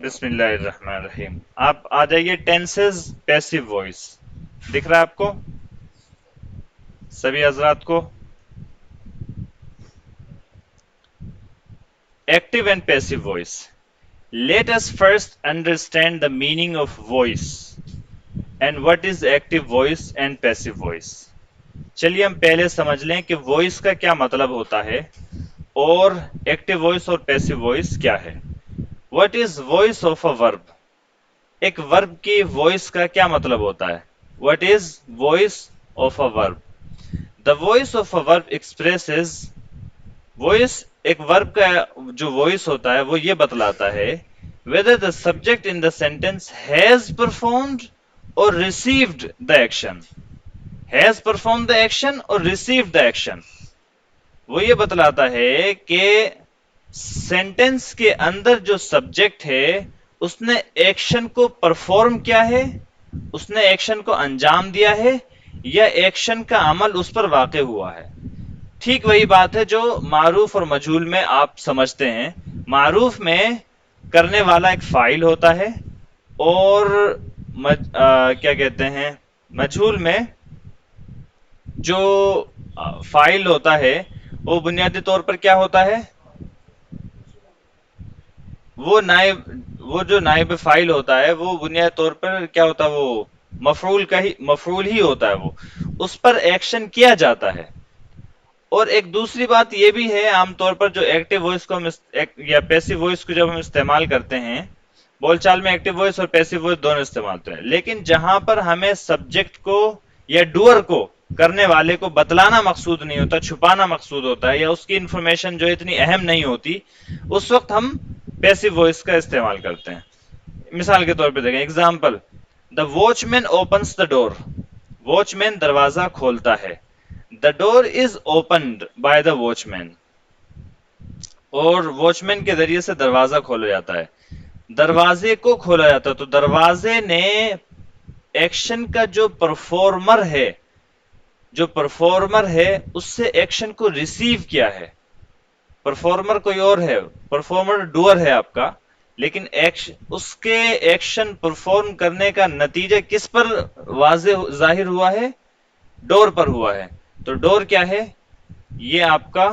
بسم اللہ الرحمن الرحیم. آپ آ جائیے ٹینسز پیسو وائس. دکھ رہا ہے آپ کو سبھی حضرات کو؟ Active and passive voice. Let us first understand the meaning of voice and what is active voice and passive voice. چلیے ہم پہلے سمجھ لیں کہ وائس کا کیا مطلب ہوتا ہے اور ایکٹیو وائس اور پیسو وائس کیا ہے. What is voice of a verb؟ ایک ورب کی وائس کا کیا مطلب ہوتا ہے؟ What is voice of a verb؟ The voice of a verb expresses. voice ایک ورب کا جو وائس ہوتا ہے وہ یہ بتلاتا ہے whether the subject in the sentence has performed or received the action. has performed the action or received the action. وہ یہ بتلاتا ہے کہ سینٹنس کے اندر جو سبجیکٹ ہے اس نے ایکشن کو پرفارم کیا ہے، اس نے ایکشن کو انجام دیا ہے یا ایکشن کا عمل اس پر واقع ہوا ہے. ٹھیک وہی بات ہے جو معروف اور مجہول میں آپ سمجھتے ہیں. معروف میں کرنے والا ایک فاعل ہوتا ہے اور کیا کہتے ہیں مجہول میں جو فاعل ہوتا ہے وہ بنیادی طور پر کیا ہوتا ہے؟ وہ جو نائب فاعل ہوتا ہے وہ بنیادی طور پر کیا ہوتا ہے؟ وہ مفعول ہی ہوتا ہے. وہ اس پر ایکشن کیا جاتا ہے. اور ایک دوسری بات یہ بھی ہے عام طور پر جو ایکٹیو وائس کو یا پیسو وائس کو جب ہم استعمال کرتے ہیں، بول چال میں ایکٹیو وائس اور پیسو وائس دونوں استعمال ہوتے ہیں، لیکن جہاں پر ہمیں سبجیکٹ کو یا ڈوئر کو کرنے والے کو بتلانا مقصود نہیں ہوتا، چھپانا مقصود ہوتا ہے، یا اس کی انفارمیشن جو اتنی اہم نہیں ہوتی، اس وقت ہم پیسو وائس کا استعمال کرتے ہیں. مثال کے طور پہ دیکھیں example. The watchman opens the door. Watchman دروازہ کھولتا ہے. The door is opened by the watchman. اور واچ مین کے ذریعے سے دروازہ کھولا جاتا ہے. دروازے کو کھولا جاتا ہے تو دروازے نے ایکشن کا جو پرفارمر ہے اس سے ایکشن کو ریسیو کیا ہے. پرفارمر کوئی اور ہے، پرفارمر ڈوئر ہے آپ کا، لیکن اس کے ایکشن پرفارم کرنے کا نتیجہ کس پر واضح ظاہر ہوا ہے؟ ڈور پر ہوا ہے. تو ڈور کیا ہے؟ یہ آپ کا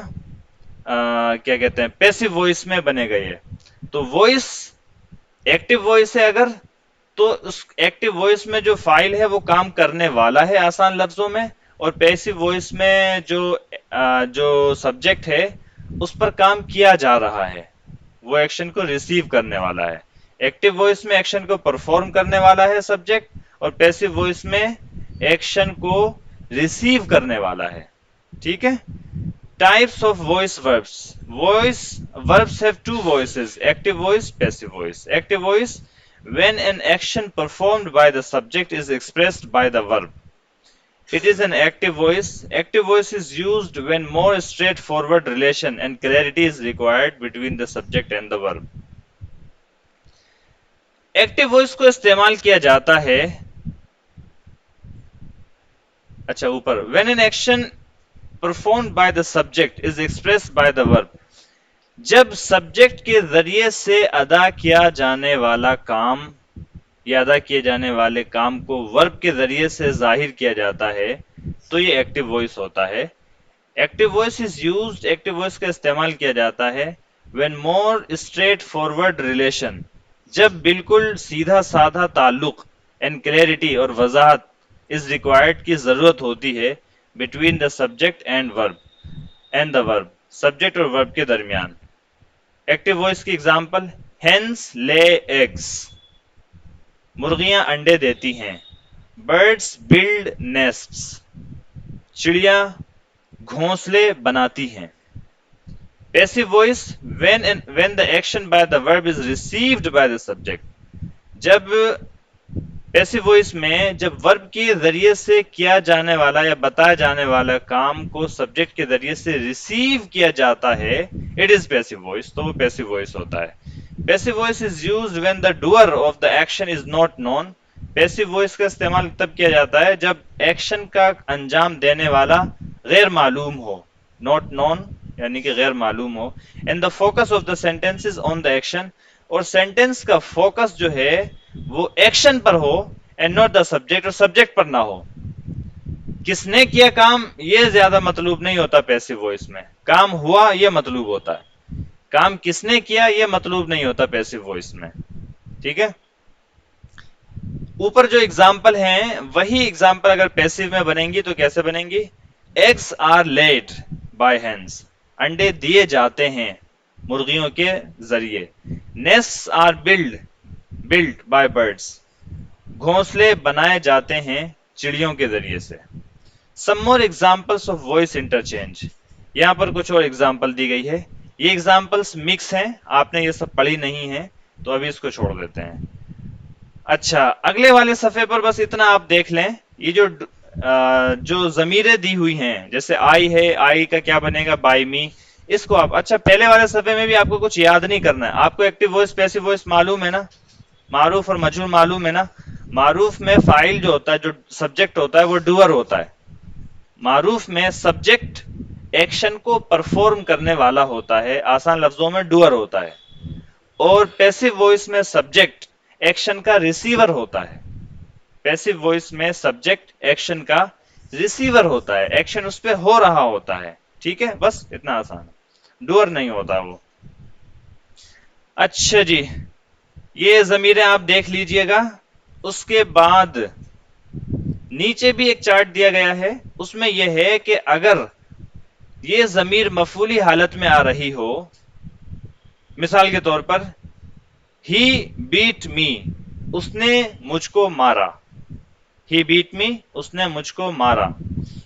کیا کہتے ہیں پیسو وائس میں بنے گئی ہے. تو وائس ایکٹیو وائس ہے اگر، تو اس ایکٹیو وائس میں جو فائل ہے وہ کام کرنے والا ہے آسان لفظوں میں، اور پیسو وائس میں جو سبجیکٹ ہے اس پر کام کیا جا رہا ہے، وہ ایکشن کو ریسیو کرنے والا ہے. ایکٹیو وائس میں ایکشن کو پرفارم کرنے والا ہے سبجیکٹ، اور پیسو وائس میں ایکشن کو ریسیو کرنے والا ہے. ٹھیک ہے. Types of voice verbs. Voice verbs have two voices: active voice, passive voice. Active voice, when an action performed by the subject is expressed by the verb. It is an active voice. Active voice is used when more straightforward relation and clarity is required between the subject and the verb. Active voice کو استعمال کیا جاتا ہے اچھا اوپر when an action performed by the subject is expressed by the verb. جب subject کے ذریعے سے ادا کیا جانے والا کام یا ادا کیے جانے والے کام کو ورب کے ذریعے سے ظاہر کیا جاتا ہے تو یہ ایکٹیو وائس ہوتا ہے. Active voice is used. Active voice کا استعمال کیا جاتا ہے when more straightforward relation، جب بالکل سیدھا سادہ تعلق and clarity اور وضاحت is required کی ضرورت ہوتی ہے between the subject and the verb، subject اور ورب کے درمیان. ایکٹیو وائس کی ایگزامپل: hens lay eggs، مرغیاں انڈے دیتی ہیں. birds build nests، چڑیاں گھونسلے بناتی ہیں. Passive voice when the action by the verb is received by the subject، جب پیسو وائس میں جب ورب کے ذریعے سے کیا جانے والا یا بتایا جانے والا کام کو سبجیکٹ کے ذریعے سے ریسیو کیا جاتا ہے اٹ از پیسو وائس، تو وہ پیسو وائس ہوتا ہے. Passive voice is used when the doer of the action is not known. Passive voice کا استعمال تب کیا جاتا ہے جب ایکشن کا انجام دینے والا غیر معلوم ہو. not known یعنی کہ غیر معلوم ہو. and the focus of the sentence is on the action. اور سینٹینس کا فوکس جو ہے وہ action per who and not the subject, اور سبجیکٹ پر نہ ہو. کس نے کیا کام یہ زیادہ مطلوب نہیں ہوتا پیسو وائس میں، کام ہوا یہ مطلوب ہوتا ہے، کام کس نے کیا یہ مطلوب نہیں ہوتا پیسو وائس میں. ٹھیک ہے، اوپر جو اگزامپل ہیں وہی اگزامپل اگر پیسو میں بنیں گی تو کیسے بنیں گی؟ Eggs are laid by hens, انڈے دیے جاتے ہیں مرغیوں کے ذریعے. Nests are built by birds, گھونسلے بنائے جاتے ہیں چڑیوں کے ذریعے سے. Some more examples of voice interchange, یہاں پر کچھ اور ایگزامپل دی گئی ہے. یہ ایگزامپلس مکس ہیں، آپ نے یہ سب پڑھی نہیں ہیں تو ابھی اس کو چھوڑ دیتے ہیں. اچھا، اگلے والے صفحے پر بس اتنا آپ دیکھ لیں، یہ جو ضمیریں دی ہوئی ہیں جیسے آئی ہے، آئی کا کیا بنے گا؟ By me. اس کو آپ اچھا پہلے والے صفحے میں بھی آپ کو کچھ یاد نہیں کرنا ہے، آپ کو ایکٹیو وائس پیسو وائس معلوم ہے نا، معروف اور مجہول معلوم ہے نا. معروف میں فاعل جو ہوتا ہے، جو سبجیکٹ ہوتا ہے وہ ڈوئر ہوتا ہے. معروف میں سبجیکٹ ایکشن کو پرفارم کرنے والا ہوتا ہے، آسان لفظوں میں ڈوئر ہوتا ہے. اور پیسو وائس میں سبجیکٹ ایکشن کا ریسیور ہوتا ہے. پیسو وائس میں سبجیکٹ ایکشن کا ریسیور ہوتا ہے، ایکشن اس پہ ہو رہا ہوتا ہے. ٹھیک ہے، بس اتنا آسان ہے، ڈوئر نہیں ہوتا وہ. اچھا جی، یہ ضمیریں آپ دیکھ لیجئے گا. اس کے بعد نیچے بھی ایک چارٹ دیا گیا ہے، اس میں یہ ہے کہ اگر یہ ضمیر مفعولی حالت میں آ رہی ہو، مثال کے طور پر ہی بیٹ می، اس نے مجھ کو مارا. ہی بیٹ می، اس نے مجھ کو مارا.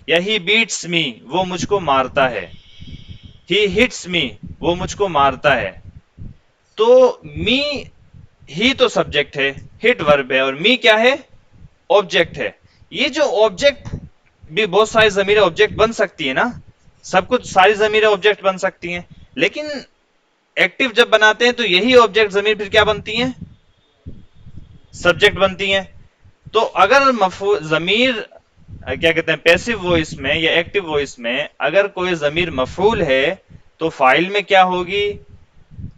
یا ہی بیٹس می، وہ مجھ کو مارتا ہے. ہی ہٹس می، وہ مجھ کو مارتا ہے. تو می، ہی تو سبجیکٹ ہے، ہٹ ورب ہے، اور می کیا ہے؟ آبجیکٹ ہے. یہ جو آبجیکٹ بھی بہت ساری ضمیریں آبجیکٹ بن سکتی ہیں نا، سب کچھ ساری ضمیریں آبجیکٹ بن سکتی ہیں، لیکن ایکٹیو جب بناتے ہیں تو یہی آبجیکٹ ضمیر پھر کیا بنتی ہیں؟ سبجیکٹ بنتی ہیں. تو اگر ضمیر کیا کہتے ہیں پیسو وائس میں یا ایکٹیو وائس میں اگر کوئی ضمیر مفعول ہے تو فاعل میں کیا ہوگی؟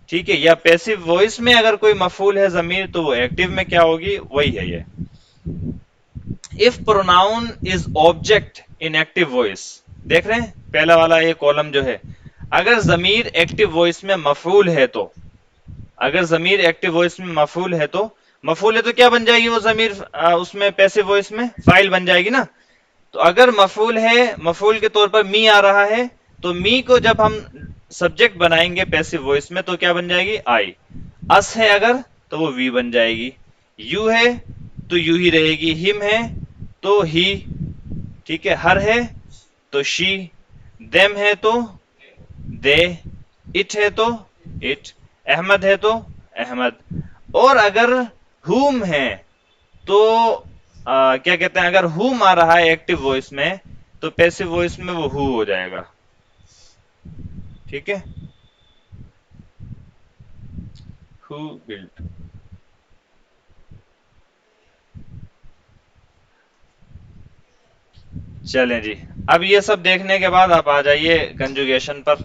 ٹھیک ہے، یا پیسو وائس میں اگر کوئی مفعول ہے ضمیر تو وہ ایکٹیو میں کیا ہوگی؟ وہی ہے یہ. if pronoun is object in active voice، دیکھ رہے ہیں پہلا والا یہ کالم جو ہے، اگر ضمیر ایکٹیو وائس میں مفعول ہے تو، اگر ضمیر ایکٹیو وائس میں مفعول ہے تو، مفعول ہے تو کیا بن جائے گی وہ ضمیر اس میں پیسو وائس میں؟ فاعل بن جائے گی نا. تو اگر مفعول ہے، مفعول کے طور پر می آ رہا ہے، تو می کو جب ہم سبجیکٹ بنائیں گے پیسو وائس میں تو کیا بن جائے گی؟ آئی. اس ہے اگر تو وہ وی بن جائے گی. یو ہے تو یو ہی رہے گی. ہم ہے تو ہی. ٹھیک ہے، ہر ہے تو شی. دیم ہے تو دے. اٹ ہے تو اٹ. احمد ہے تو احمد. اور اگر ہوم ہے تو کیا کہتے ہیں، اگر ہوم آ رہا ہے ایکٹیو وائس میں تو پیسو وائس میں وہ ہو جائے گا. ٹھیک ہے، ہو بلٹ. چلیں جی، اب یہ سب دیکھنے کے بعد آپ آ جائیے کنجوگیشن پر.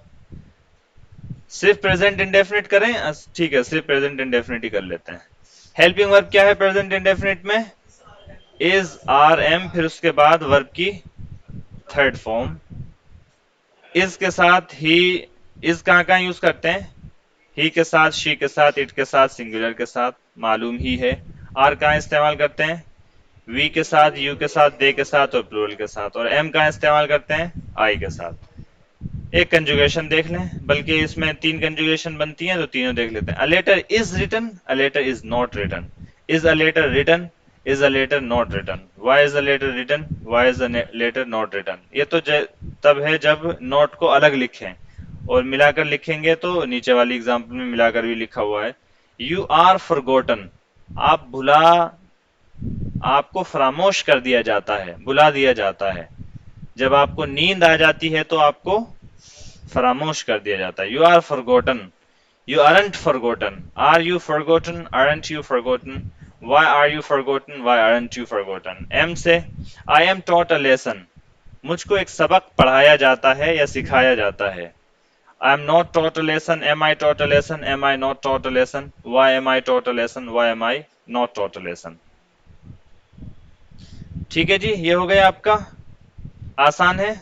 صرف پریزنٹ انڈیفینٹ کریں؟ ٹھیک ہے، صرف پریزنٹ انڈیفینٹ ہی کر لیتے ہیں. ہیلپنگ ورب کیا ہے پریزنٹ انڈیفینٹ میں؟ از، آر، ایم، پھر اس کے بعد ورب کی تھرڈ فارم. از کے ساتھ ہی، از کہاں کہاں یوز کرتے ہیں؟ ہی کے ساتھ، شی کے ساتھ، اٹ کے ساتھ، سنگولر کے ساتھ، معلوم ہی ہے. آر کہاں استعمال کرتے ہیں؟ وی کے ساتھ، یو کے ساتھ، دے کے ساتھ اور پلورل کے ساتھ. اور ایم کہاں استعمال کرتے ہیں؟ آئی کے ساتھ. ایک کنجوگیشن دیکھ لیں، بلکہ اس میں 3 کنجوگیشن بنتی ہیں تو تینوں دیکھ لیتے ہیں. A letter is written, a letter is not written. Is a letter written, is a letter not written. Why is a letter written, why is a letter not written. یہ تو تب ہے جب نوٹ کو الگ لکھیں، اور ملا کر لکھیں گے تو نیچے والی اگزامپل میں ملا کر بھی لکھا ہوا ہے. You are forgotten، آپ آپ کو فراموش کر دیا جاتا ہے، بلا دیا جاتا ہے. جب آپ کو نیند آ جاتی ہے تو آپ کو فراموش کر دیا جاتا ہے. You are forgotten، you aren't forgotten. Are you forgotten, aren't you forgotten. Why are you forgotten, why aren't you forgotten. Am سے I am taught a lesson، مجھ کو ایک سبق پڑھایا جاتا ہے یا سکھایا جاتا ہے. I am not taught a lesson. Am I taught a lesson? Am I not taught a lesson? Why am I taught a lesson? Why am I not taught a lesson? ٹھیک ہے جی، یہ ہو گیا آپ کا، آسان ہے.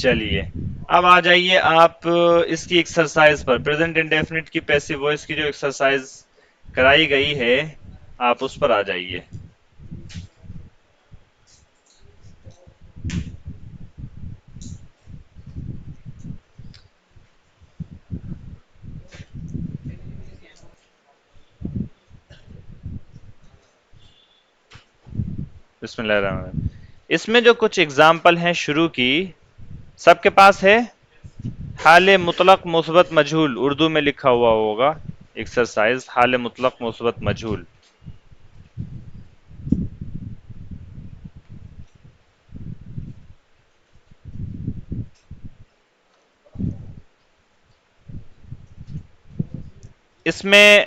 چلیے اب آ جائیے آپ اس کی ایکسرسائز پر. پریزنٹ انڈیفینٹ کی پیسو وائس کی جو ایکسرسائز کرائی گئی ہے آپ اس پر آ جائیے. بسم اللہ الرحمن الرحیم. اس میں جو کچھ اگزامپل ہیں شروع کی، سب کے پاس ہے. حال مطلق مثبت مجہول اردو میں لکھا ہوا ہوگا. ایکسرسائز حال مطلق مثبت مجہول. اس میں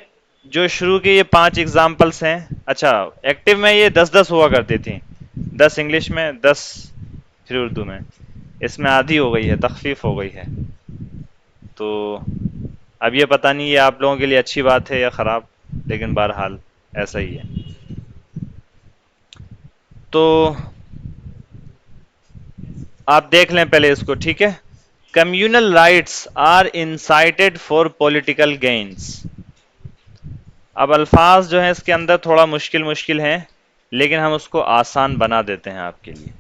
جو شروع کے یہ 5 اگزامپلس ہیں. اچھا ایکٹیو میں یہ 10 ہوا کرتی تھیں، 10 انگلش میں 10 پھر اردو میں. اس میں آدھی ہو گئی ہے، تخفیف ہو گئی ہے. تو اب یہ پتہ نہیں یہ آپ لوگوں کے لیے اچھی بات ہے یا خراب، لیکن بہرحال ایسا ہی ہے. تو آپ دیکھ لیں پہلے اس کو، ٹھیک ہے. Communal riots are incited for political gains. اب الفاظ جو ہیں اس کے اندر تھوڑا مشکل ہیں، لیکن ہم اس کو آسان بنا دیتے ہیں آپ کے لیے.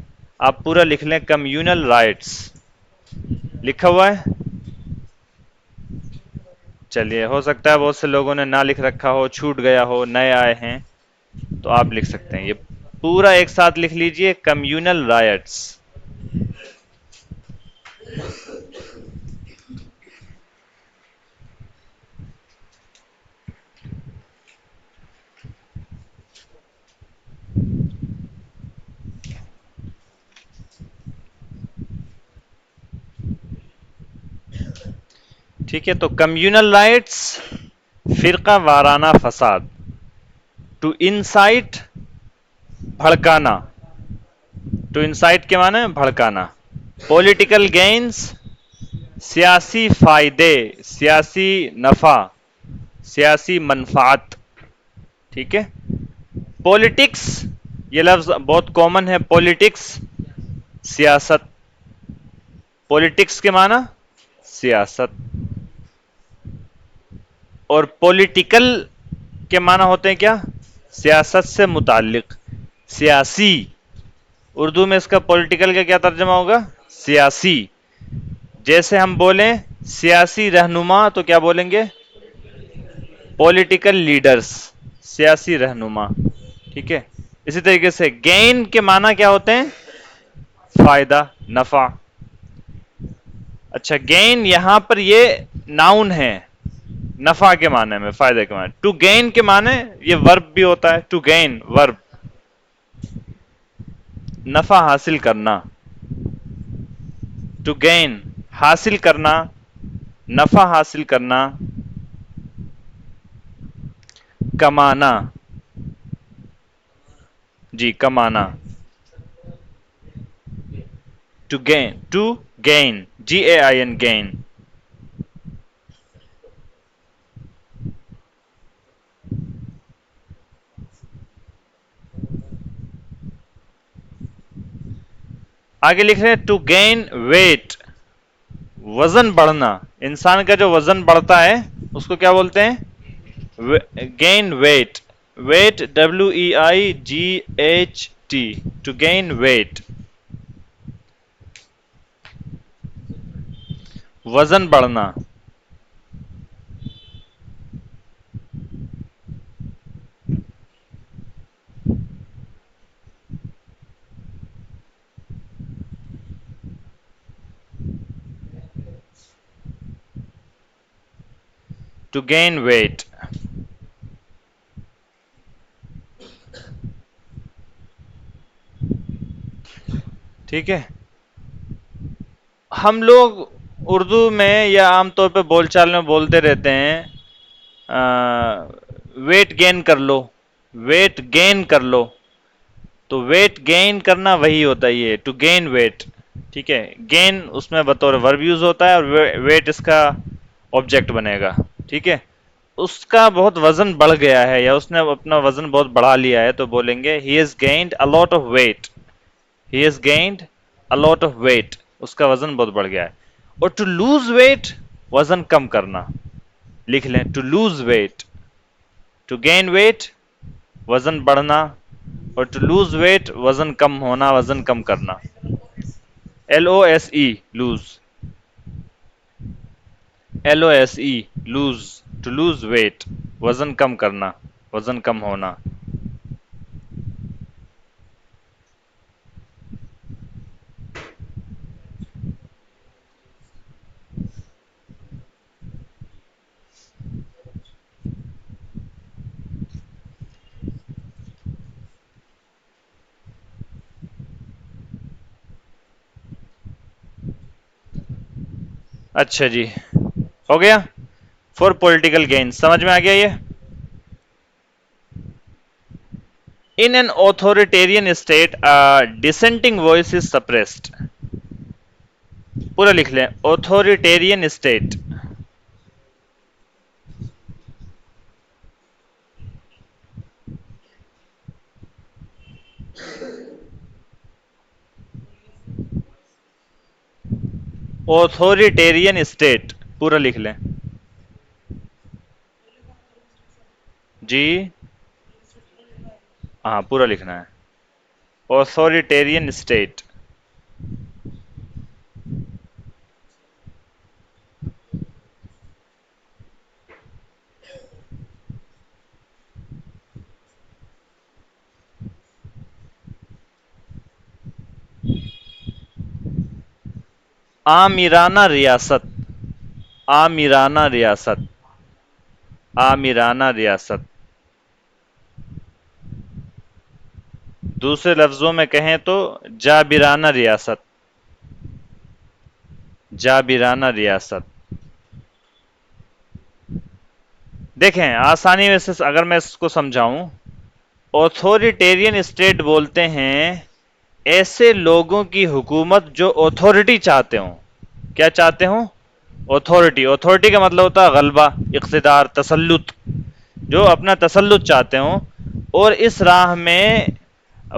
آپ پورا لکھ لیں کمیونل رائٹس، لکھا ہوا ہے. چلیے ہو سکتا ہے بہت سے لوگوں نے نہ لکھ رکھا ہو، چھوٹ گیا ہو، نئے آئے ہیں تو آپ لکھ سکتے ہیں. یہ پورا ایک ساتھ لکھ لیجئے کمیونل رائٹس. ٹھیک ہے، تو کمیونل رائٹس فرقہ وارانہ فساد. ٹو انسائٹ بھڑکانا. ٹو انسائٹ کے معنی بھڑکانا. پولیٹیکل گینز سیاسی فائدے، سیاسی نفع، سیاسی منفعت. ٹھیک ہے. پولیٹکس یہ لفظ بہت کامن ہے. پولیٹکس سیاست. پولیٹکس کے معنی سیاست. اور پولیٹیکل کے معنی ہوتے ہیں کیا؟ سیاست سے متعلق. سیاسی اردو میں اس کا پولیٹیکل کا کیا ترجمہ ہوگا؟ سیاسی. جیسے ہم بولیں سیاسی رہنما تو کیا بولیں گے؟ پولیٹیکل لیڈرز، سیاسی رہنما. ٹھیک ہے. اسی طریقے سے گین کے معنی کیا ہوتے ہیں؟ فائدہ، نفع. اچھا گین یہاں پر یہ ناؤن ہے، نفع کے معنی میں، فائدہ کے معنی. ٹو گین کے معنی یہ ورب بھی ہوتا ہے. ٹو گین ورب، نفع حاصل کرنا. ٹو گین حاصل کرنا، نفع حاصل کرنا. کمانا، جی کمانا. To gain, to gain GAIN gain. آگے لکھ رہے ہیں ٹو گین ویٹ، وزن بڑھنا. انسان کا جو وزن بڑھتا ہے اس کو کیا بولتے ہیں؟ Gain weight. Weight WEIGHT، to gain weight, وزن بڑھنا. To gain weight. ٹھیک ہے. ہم لوگ اردو میں یا عام طور پہ بول چال میں بولتے رہتے ہیں ویٹ گین کر لو، ویٹ گین کر لو. تو ویٹ گین کرنا وہی ہوتا ہے یہ ٹو گین ویٹ. ٹھیک ہے, گین اس میں بطور ورب یوز ہوتا ہے اور ویٹ اس کا آبجیکٹ بنے گا. ٹھیک ہے, اس کا بہت وزن بڑھ گیا ہے یا اس نے اپنا وزن بہت بڑھا لیا ہے تو بولیں گے he has gained a lot of weight. He has gained a lot of weight, اس کا وزن بہت بڑھ گیا ہے. اور ٹو لوز ویٹ وزن کم کرنا. لکھ لیں to lose weight, to gain weight وزن بڑھنا, اور ٹو لوز ویٹ وزن کم ہونا, وزن کم کرنا. LOSE lose, LOSE lose, to lose weight وزن کم کرنا, وزن کم ہونا. اچھا جی, ہو گیا. فور پولیٹیکل گین سمجھ میں آ گیا یہ. In an authoritarian state, a dissenting voice is suppressed. پورا لکھ لیں authoritarian state. authoritarian state پورا لکھ لیں. جی ہاں پورا لکھنا ہے. authoritarian state. آمرانہ ریاست, آمرانہ ریاست, آمرانہ ریاست. دوسرے لفظوں میں کہیں تو جابرانہ ریاست, جابرانہ ریاست. دیکھیں آسانی میں سے اگر میں اس کو سمجھاؤں, اوتھوریٹیرین اسٹیٹ بولتے ہیں ایسے لوگوں کی حکومت جو اوتھورٹی چاہتے ہوں. کیا چاہتے ہوں؟ اوتھورٹی. اوتھورٹی کا مطلب ہوتا ہے غلبہ, اقتدار, تسلط. جو اپنا تسلط چاہتے ہوں اور اس راہ میں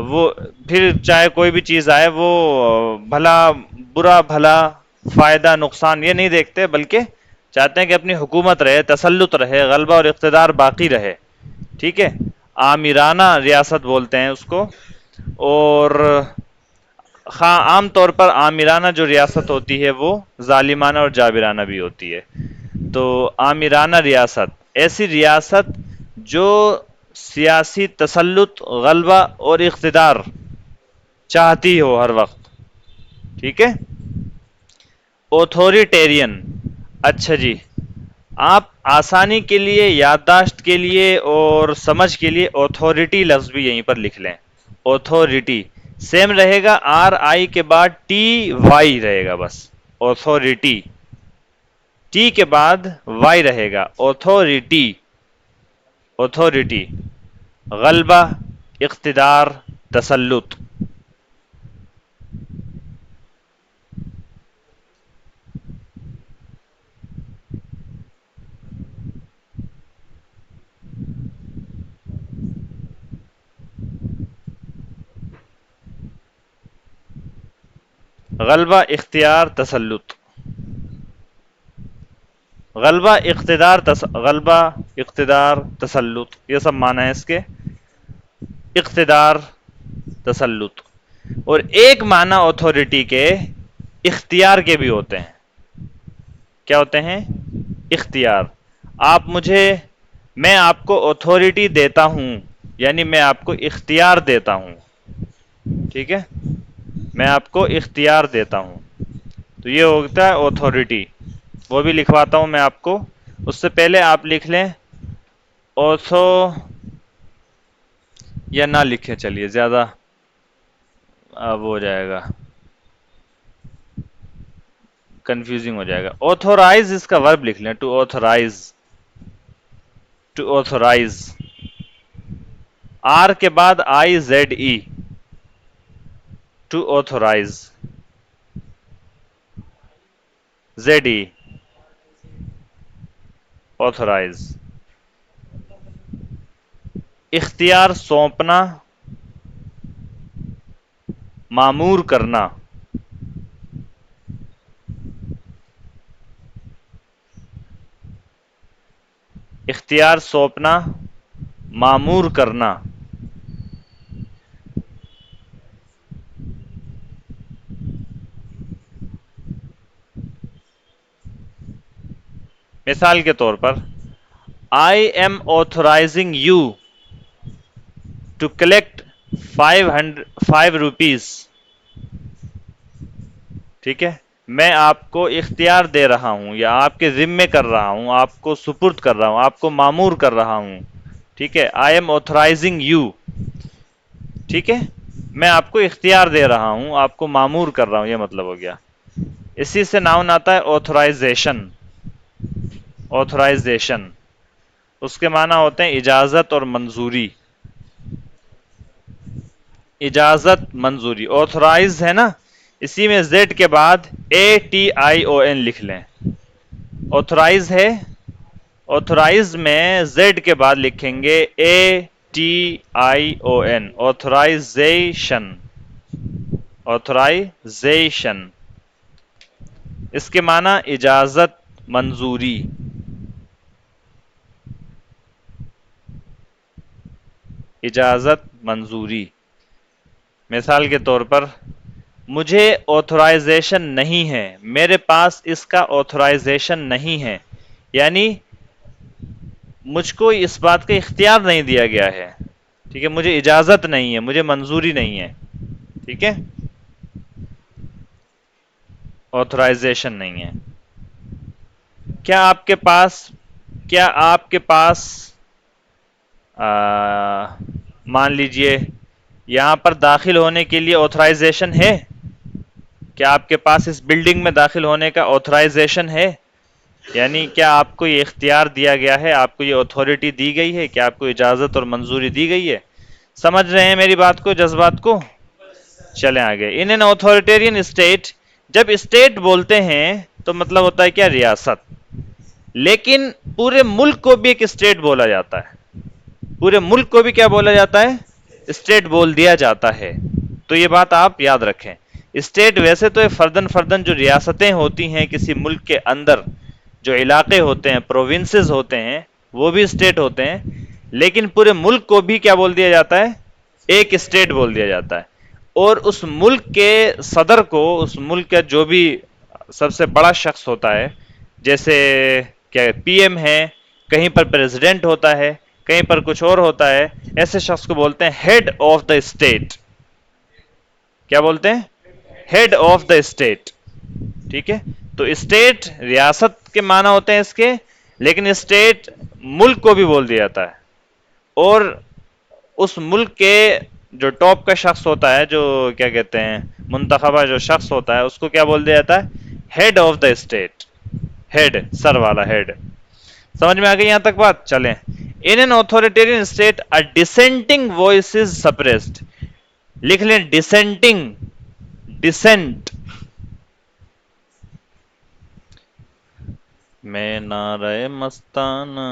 وہ پھر چاہے کوئی بھی چیز آئے وہ بھلا برا بھلا فائدہ نقصان یہ نہیں دیکھتے, بلکہ چاہتے ہیں کہ اپنی حکومت رہے, تسلط رہے, غلبہ اور اقتدار باقی رہے. ٹھیک ہے, آمرانہ ریاست بولتے ہیں اس کو. اور عام طور پر آمرانہ جو ریاست ہوتی ہے وہ ظالمانہ اور جابرانہ بھی ہوتی ہے. تو آمرانہ ریاست ایسی ریاست جو سیاسی تسلط, غلبہ اور اقتدار چاہتی ہو ہر وقت. ٹھیک ہے. اوتھوریٹیرین, اچھا جی, آپ آسانی کے لیے, یادداشت کے لیے اور سمجھ کے لیے اوتھورٹی لفظ بھی یہیں پر لکھ لیں. اوتھورٹی سیم رہے گا, آر آئی کے بعد ٹی وائی رہے گا بس. اوتھورٹی, ٹی کے بعد وائی رہے گا. اوتھورٹی, اوتھورٹی غلبہ, اقتدار, تسلط. غلبہ, اختیار, تسلط. غلبہ, اقتدار, غلبہ, اقتدار, تسلط, یہ سب معنی ہے اس کے. اقتدار, تسلط. اور ایک معنی اوتھورٹی کے اختیار کے بھی ہوتے ہیں. کیا ہوتے ہیں؟ اختیار. آپ مجھے, میں آپ کو اوتھورٹی دیتا ہوں, یعنی میں آپ کو اختیار دیتا ہوں. ٹھیک ہے, میں آپ کو اختیار دیتا ہوں. تو یہ ہوتا ہے اوتھورٹی. وہ بھی لکھواتا ہوں میں آپ کو. اس سے پہلے آپ لکھ لیں اوتھو, یا نہ لکھیں, چلیے زیادہ اب ہو جائے گا, کنفیوزنگ ہو جائے گا. اوتھورائز اس کا ورب لکھ لیں, ٹو اوتھورائز, ٹو اوتھورائز. آر کے بعد I Z E, to authorize, ZE, authorize. اختیار سونپنا، معمور کرنا. اختیار سونپنا، معمور کرنا. مثال کے طور پر I am authorizing you to collect 5 rupees. ٹھیک ہے، میں آپ کو اختیار دے رہا ہوں یا آپ کے ذمے کر رہا ہوں، آپ کو سپرد کر رہا ہوں، آپ کو مامور کر رہا ہوں. ٹھیک ہے، I am authorizing you. ٹھیک ہے، میں آپ کو اختیار دے رہا ہوں، آپ کو مامور کر رہا ہوں، یہ مطلب ہو گیا. اسی سے ناؤن آتا ہے authorization. authorization اس کے معنی ہوتے ہیں اجازت اور منظوری. اجازت، منظوری. authorize ہے نا، اسی میں زیڈ کے بعد ATION لکھ لیں. authorize ہے، authorize میں زیڈ کے بعد لکھیں گے ATION. authorization. authorization اس کے معنی اجازت، منظوری. اجازت، منظوری. مثال کے طور پر مجھے آتھورائزیشن نہیں ہے، میرے پاس اس کا آتھورائزیشن نہیں ہے، یعنی مجھ کو اس بات کا اختیار نہیں دیا گیا ہے. ٹھیک ہے، مجھے اجازت نہیں ہے، مجھے منظوری نہیں ہے. ٹھیک ہے، آتھورائزیشن نہیں ہے. کیا آپ کے پاس مان لیجئے یہاں پر داخل ہونے کے لیے آتھورائزیشن ہے؟ کیا آپ کے پاس اس بلڈنگ میں داخل ہونے کا آتھورائزیشن ہے؟ یعنی کیا آپ کو یہ اختیار دیا گیا ہے، آپ کو یہ اتھارٹی دی گئی ہے، کیا آپ کو اجازت اور منظوری دی گئی ہے؟ سمجھ رہے ہیں میری بات کو، جذبات کو؟ چلیں آگے. ان این اتھارٹیرین اسٹیٹ، جب اسٹیٹ بولتے ہیں تو مطلب ہوتا ہے کیا؟ ریاست. لیکن پورے ملک کو بھی ایک اسٹیٹ بولا جاتا ہے. پورے ملک کو بھی کیا بولا جاتا ہے؟ اسٹیٹ بول دیا جاتا ہے. تو یہ بات آپ یاد رکھیں. اسٹیٹ ویسے تو فردن فردن جو ریاستیں ہوتی ہیں کسی ملک کے اندر، جو علاقے ہوتے ہیں، پروونسز ہوتے ہیں، وہ بھی اسٹیٹ ہوتے ہیں. لیکن پورے ملک کو بھی کیا بول دیا جاتا ہے؟ ایک اسٹیٹ بول دیا جاتا ہے. اور اس ملک کے صدر کو، اس ملک کا جو بھی سب سے بڑا شخص ہوتا ہے، جیسے کیا پی ایم ہے، کہیں پر پریزیڈنٹ ہوتا ہے، کہیں پر کچھ اور ہوتا ہے، ایسے شخص کو بولتے ہیں ہیڈ آف دا اسٹیٹ. کیا بولتے ہیں؟ Head of the state. ٹھیک ہے، تو اسٹیٹ ریاست کے معنی ہوتے ہیں اس کے، لیکن اسٹیٹ ملک کو بھی بول دیا جاتا ہے. اور اس ملک کے جو ٹاپ کا شخص ہوتا ہے، جو کیا کہتے ہیں منتخبہ جو شخص ہوتا ہے، اس کو کیا بول دیا جاتا ہے؟ Head of the state. Head, سر والا ہیڈ. سمجھ میں آ گئی یہاں تک بات؟ چلیں. In an authoritarian state a dissenting voice is suppressed. لکھ لیں ڈسینٹنگ. ڈسینٹ. میں نعرہ مستانہ،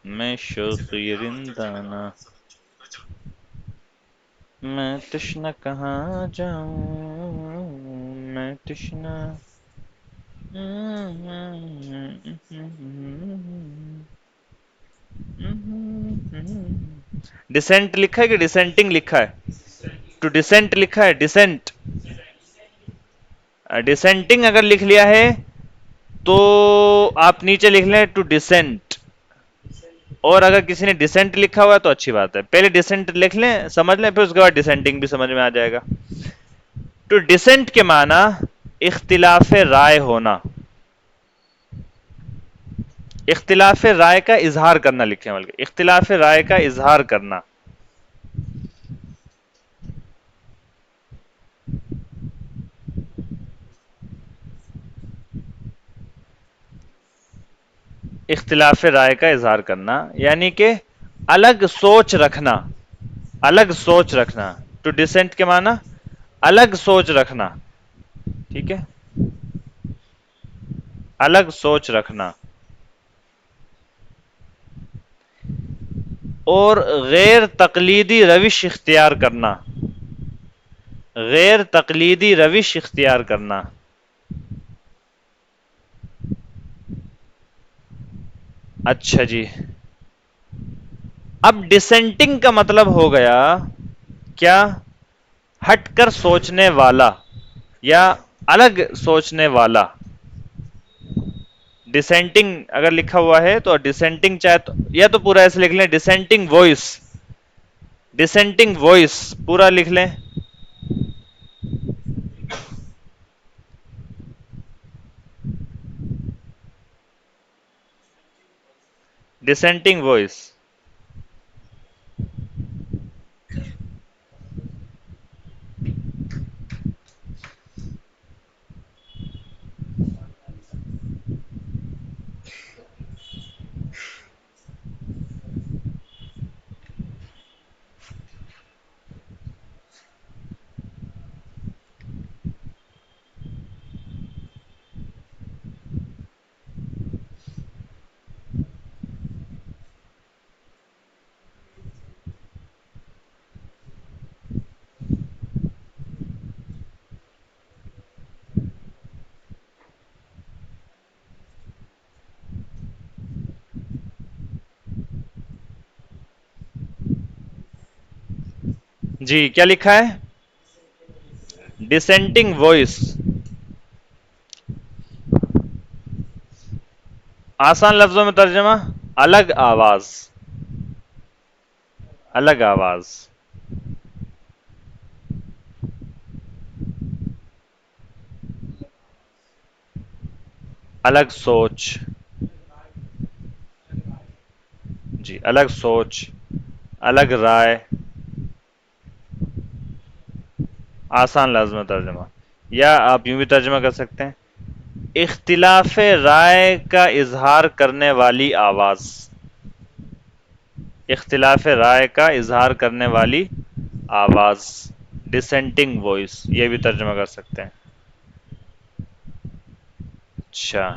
میں شوق یہ رندانہ، میں تشنہ کہاں جاؤں، میں تشنہ. ڈسینٹ لکھا ہے کہ ڈسینٹنگ لکھا ہے؟ ٹو ڈسینٹ لکھا ہے، ڈسینٹ. ڈسینٹنگ اگر لکھ لیا ہے تو آپ نیچے لکھ لیں ٹو ڈسینٹ. اور اگر کسی نے ڈسینٹ لکھا ہوا ہے تو اچھی بات ہے، پہلے ڈسینٹ لکھ لیں، سمجھ لیں، پھر اس کے بعد ڈسینٹنگ بھی سمجھ میں آ جائے گا. ٹو ڈسینٹ کے معنی اختلاف رائے ہونا. اختلاف رائے کا اظہار کرنا لکھیں، بلکہ اختلاف رائے کا اظہار کرنا. اختلاف رائے کا اظہار کرنا یعنی کہ الگ سوچ رکھنا. الگ سوچ رکھنا. ٹو ڈسینٹ کے معنی الگ سوچ رکھنا، ٹھیک ہے، الگ سوچ رکھنا اور غیر تقلیدی روش اختیار کرنا، غیر تقلیدی روش اختیار کرنا. اچھا جی، اب ڈسینٹنگ کا مطلب ہو گیا کیا؟ ہٹ کر سوچنے والا یا الگ سوچنے والا. ڈسینٹنگ اگر لکھا ہوا ہے تو ڈسینٹنگ چاہے تو یا تو پورا ایسے لکھ لیں ڈسینٹنگ وائس، ڈسینٹنگ وائس پورا لکھ لیں. Dissenting voice. جی کیا لکھا ہے؟ Dissenting voice. آسان لفظوں میں ترجمہ، الگ آواز، الگ آواز. الگ سوچ، جی الگ سوچ، الگ رائے. آسان لفظ میں ترجمہ، یا آپ یوں بھی ترجمہ کر سکتے ہیں اختلاف رائے کا اظہار کرنے والی آواز، اختلاف رائے کا اظہار کرنے والی آواز، ڈسینٹنگ وائس یہ بھی ترجمہ کر سکتے ہیں. اچھا،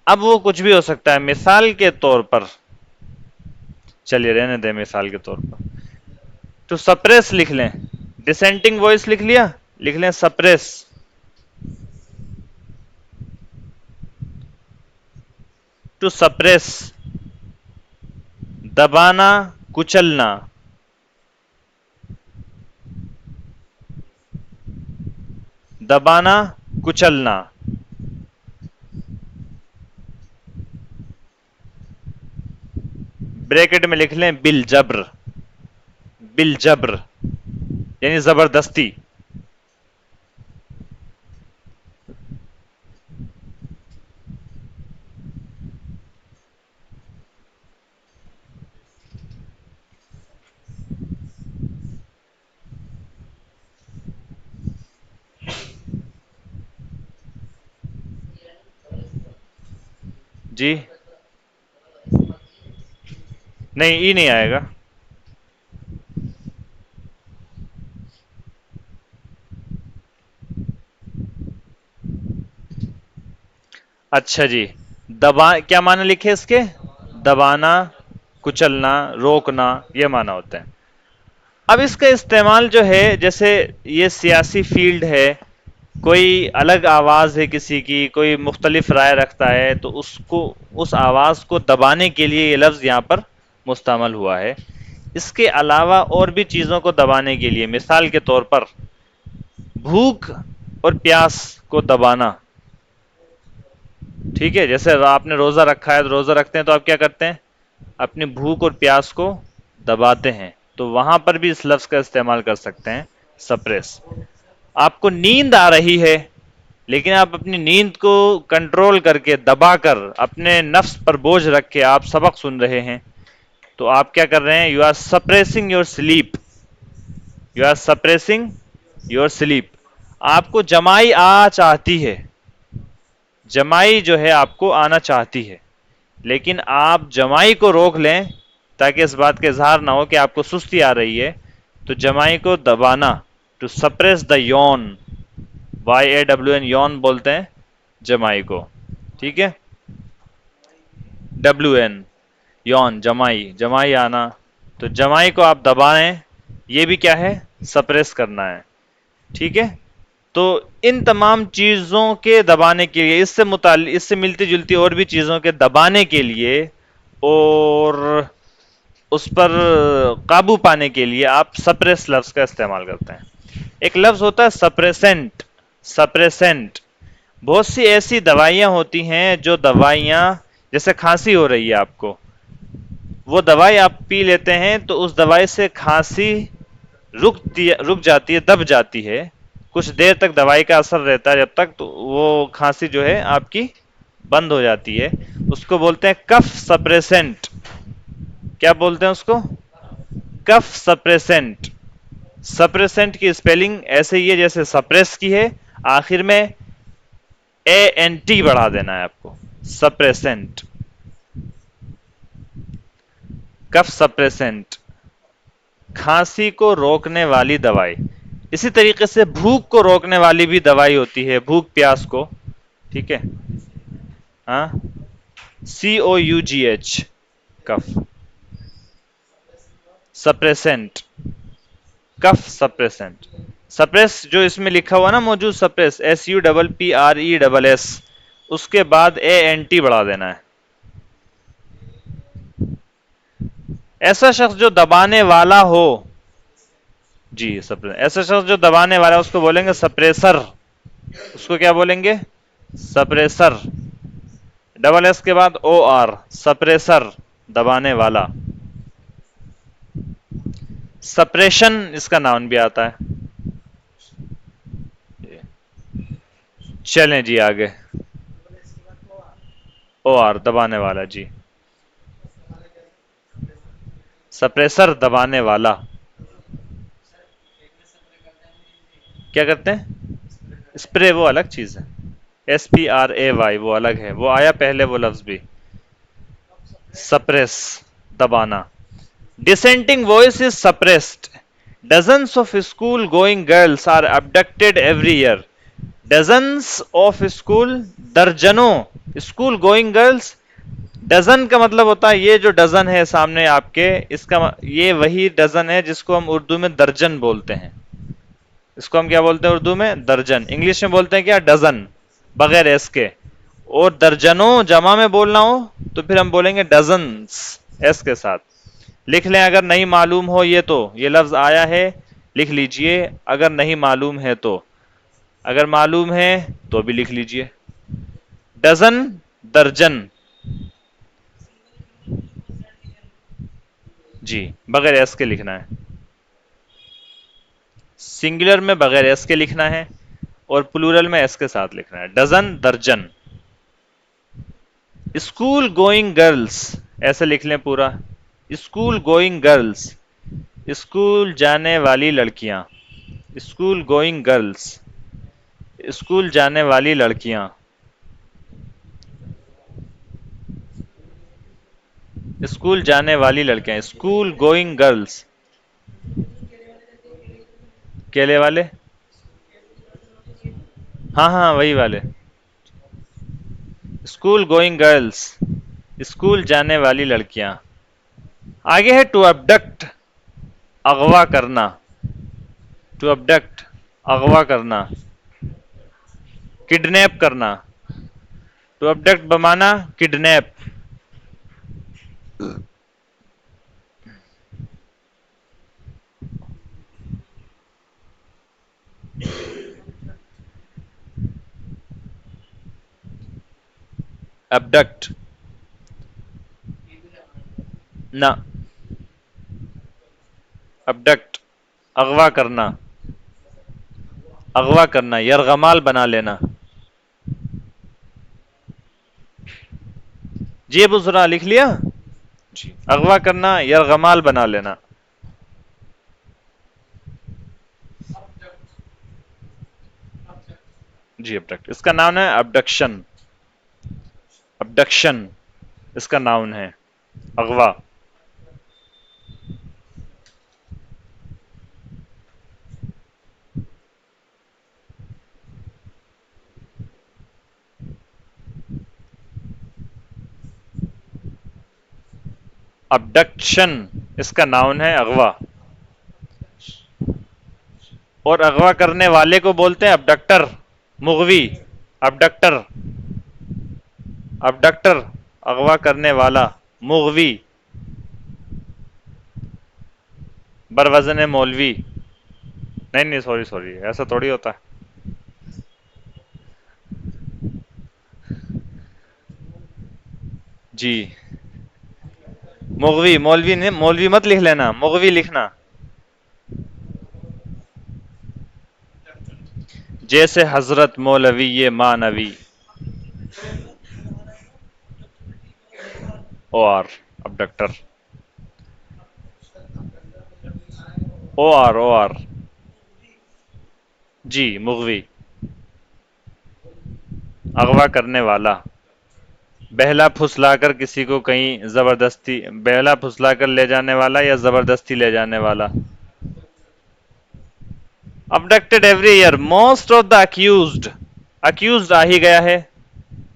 اب وہ کچھ بھی ہو سکتا ہے. مثال کے طور پر، چلیے رہنے دیں، مثال کے طور پر تو سپریس لکھ لیں. ڈسینٹنگ وائس لکھ لیا، لکھ لیں سپریس. ٹو سپریس، دبانا، کچلنا. دبانا، کچلنا. بریکٹ میں لکھ لیں بالجبر، بالجبر یعنی زبردستی. جی نہیں، ای نہیں آئے گا. اچھا جی، کیا معنی لکھے اس کے؟ دبانا، کچلنا، روکنا، یہ معنی ہوتے ہیں. اب اس کا استعمال جو ہے، جیسے یہ سیاسی فیلڈ ہے، کوئی الگ آواز ہے کسی کی، کوئی مختلف رائے رکھتا ہے، تو اس آواز کو دبانے کے لیے یہ لفظ یہاں پر مستعمل ہوا ہے. اس کے علاوہ اور بھی چیزوں کو دبانے کے لیے، مثال کے طور پر بھوک اور پیاس کو دبانا. ٹھیک ہے، جیسے آپ نے روزہ رکھا ہے، تو روزہ رکھتے ہیں تو آپ کیا کرتے ہیں؟ اپنی بھوک اور پیاس کو دباتے ہیں. تو وہاں پر بھی اس لفظ کا استعمال کر سکتے ہیں، سپریس. آپ کو نیند آ رہی ہے، لیکن آپ اپنی نیند کو کنٹرول کر کے، دبا کر، اپنے نفس پر بوجھ رکھ کے آپ سبق سن رہے ہیں، تو آپ کیا کر رہے ہیں؟ You are suppressing your sleep, you are suppressing your sleep. آپ کو جمائی چاہتی ہے، جمائی جو ہے آپ کو آنا چاہتی ہے، لیکن آپ جمائی کو روک لیں تاکہ اس بات کا اظہار نہ ہو کہ آپ کو سستی آ رہی ہے، تو جمائی کو دبانا، ٹو سپریس دا یون، YAWN یون بولتے ہیں جمائی کو، ٹھیک ہے، WN یون جمائی، جمائی آنا، تو جمائی کو آپ دبائیں، یہ بھی کیا ہے، سپریس کرنا ہے، ٹھیک ہے۔ تو ان تمام چیزوں کے دبانے کے لیے، اس سے ملتی جلتی اور بھی چیزوں کے دبانے کے لیے اور اس پر قابو پانے کے لیے آپ سپریس لفظ کا استعمال کرتے ہیں۔ ایک لفظ ہوتا ہے سپریسنٹ، سپریسنٹ، بہت سی ایسی دوائیاں ہوتی ہیں جو دوائیاں، جیسے کھانسی ہو رہی ہے آپ کو، وہ دوائی آپ پی لیتے ہیں تو اس دوائی سے کھانسی رک جاتی ہے، دب جاتی ہے، کچھ دیر تک دوائی کا اثر رہتا ہے، جب تک تو وہ کھانسی جو ہے آپ کی بند ہو جاتی ہے، اس کو بولتے ہیں کف سپریسنٹ۔ کیا بولتے ہیں اس کو؟ کف سپریسنٹ۔ سپریسنٹ کی اسپیلنگ ایسے ہی ہے جیسے سپریس کی ہے، آخر میں ANT بڑھا دینا ہے آپ کو، سپریسنٹ، کف سپریسنٹ، کھانسی کو روکنے والی دوائی۔ اسی طریقے سے بھوک کو روکنے والی بھی دوائی ہوتی ہے، بھوک پیاس کو، ٹھیک ہے، ہاں، COUGH، کف سپریسنٹ، کف سپریسنٹ۔ سپریس جو اس میں لکھا ہوا نا موجود، سپریس SUPPRESS، اس کے بعد ANT بڑھا دینا ہے۔ ایسا شخص جو دبانے والا ہو، جی ایسا شخص جو دبانے والا ہے اس کو بولیں گے سپریسر، اس کو کیا بولیں گے؟ سپریسر، ڈبل ایس کے بعد OR، سپریسر، دبانے والا۔ سپریشن اس کا نام بھی آتا ہے۔ چلیں جی آگے، OR دبانے والا، جی، سپریسر دبانے والا۔ کیا کرتے ہیں؟ اسپرے وہ الگ چیز ہے، SPRAY وہ الگ ہے، وہ آیا پہلے وہ لفظ بھی۔ Suppress, دبانا۔ Dissenting voice is suppressed. Dozens of school-going girls are abducted every year. Dozens of درجنوں school-going girls، ڈزن کا مطلب ہوتا ہے یہ جو ڈزن ہے سامنے آپ کے، اس کا یہ وہی ڈزن ہے جس کو ہم اردو میں درجن بولتے ہیں۔ اس کو ہم کیا بولتے ہیں اردو میں؟ درجن۔ انگلش میں بولتے ہیں کیا؟ ڈزن، بغیر ایس کے۔ اور درجنوں جمع میں بولنا ہو تو پھر ہم بولیں گے ڈزنس، ایس کے ساتھ۔ لکھ لیں اگر نہیں معلوم ہو یہ، تو یہ لفظ آیا ہے، لکھ لیجئے، اگر نہیں معلوم ہے تو، اگر معلوم ہے تو بھی لکھ لیجئے۔ ڈزن، درجن، جی، بغیر ایس کے لکھنا ہے۔ سنگولر میں بغیر ایس کے لکھنا ہے اور پلورل میں ایس کے ساتھ لکھنا ہے، ڈزن، درجن۔ اسکول گوئنگ گرلس، ایسے لکھ لیں پورا، اسکول گوئنگ گرلس، اسکول جانے والی لڑکیاں، اسکول گوئنگ گرلس، اسکول جانے والی لڑکیاں، اسکول جانے والی لڑکیاں، اسکول گوئنگ گرلس۔ کیلے والے، ہاں ہاں وہی والے، اسکول گوئنگ گرلس، اسکول جانے والی لڑکیاں۔ آگے ہے ٹو ابڈکٹ، اغوا کرنا، ٹو ابڈکٹ، اغوا کرنا، کڈنیپ کرنا، ٹو ابڈکٹ بمانا کڈنیپ۔ ابڈکٹ، نہ، ابڈکٹ، اغوا کرنا، اغوا کرنا، یرغمال بنا لینا۔ جی ابو ذرا لکھ لیا؟ جی، اغوا کرنا، یرغمال بنا لینا۔ جی ابڈکٹ، اس کا نام ہے ابڈکشن، ابڈکشن اس کا ناؤن ہے، اغوا۔ ابڈکشن اس کا ناؤن ہے اغوا، اور اغوا کرنے والے کو بولتے ہیں ابڈکٹر، مغوی، ابڈکٹر، ابڈکٹر اغوا کرنے والا، مغوی بروزن مولوی، نہیں نہیں سوری ایسا تھوڑی ہوتا ہے. جی مغوی، مولوی نے مولوی مت لکھ لینا، مغوی لکھنا. جیسے حضرت مولوی یہ مانوی، O R ابڈکٹر، O R G مغوی اغوا کرنے والا، بہلا پھسلا کر کسی کو کہیں زبردستی، بہلا پھسلا کر لے جانے والا یا زبردستی لے جانے والا. abducted every year most of the accused آ ہی گیا ہے،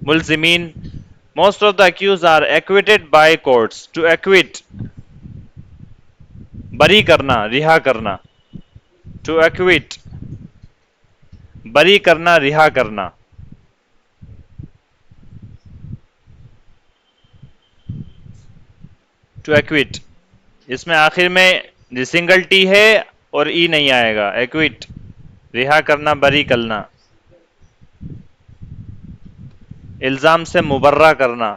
ملزمین. most of the accused are acquitted by courts. to acquit بری کرنا، رہا کرنا. to acquit بری کرنا، رہا کرنا. to acquit اس میں آخر میں سنگل ٹی ہے اور ای نہیں آئے گا. ایکویٹ رہا کرنا، بری کرنا. الزام سے مبرہ کرنا.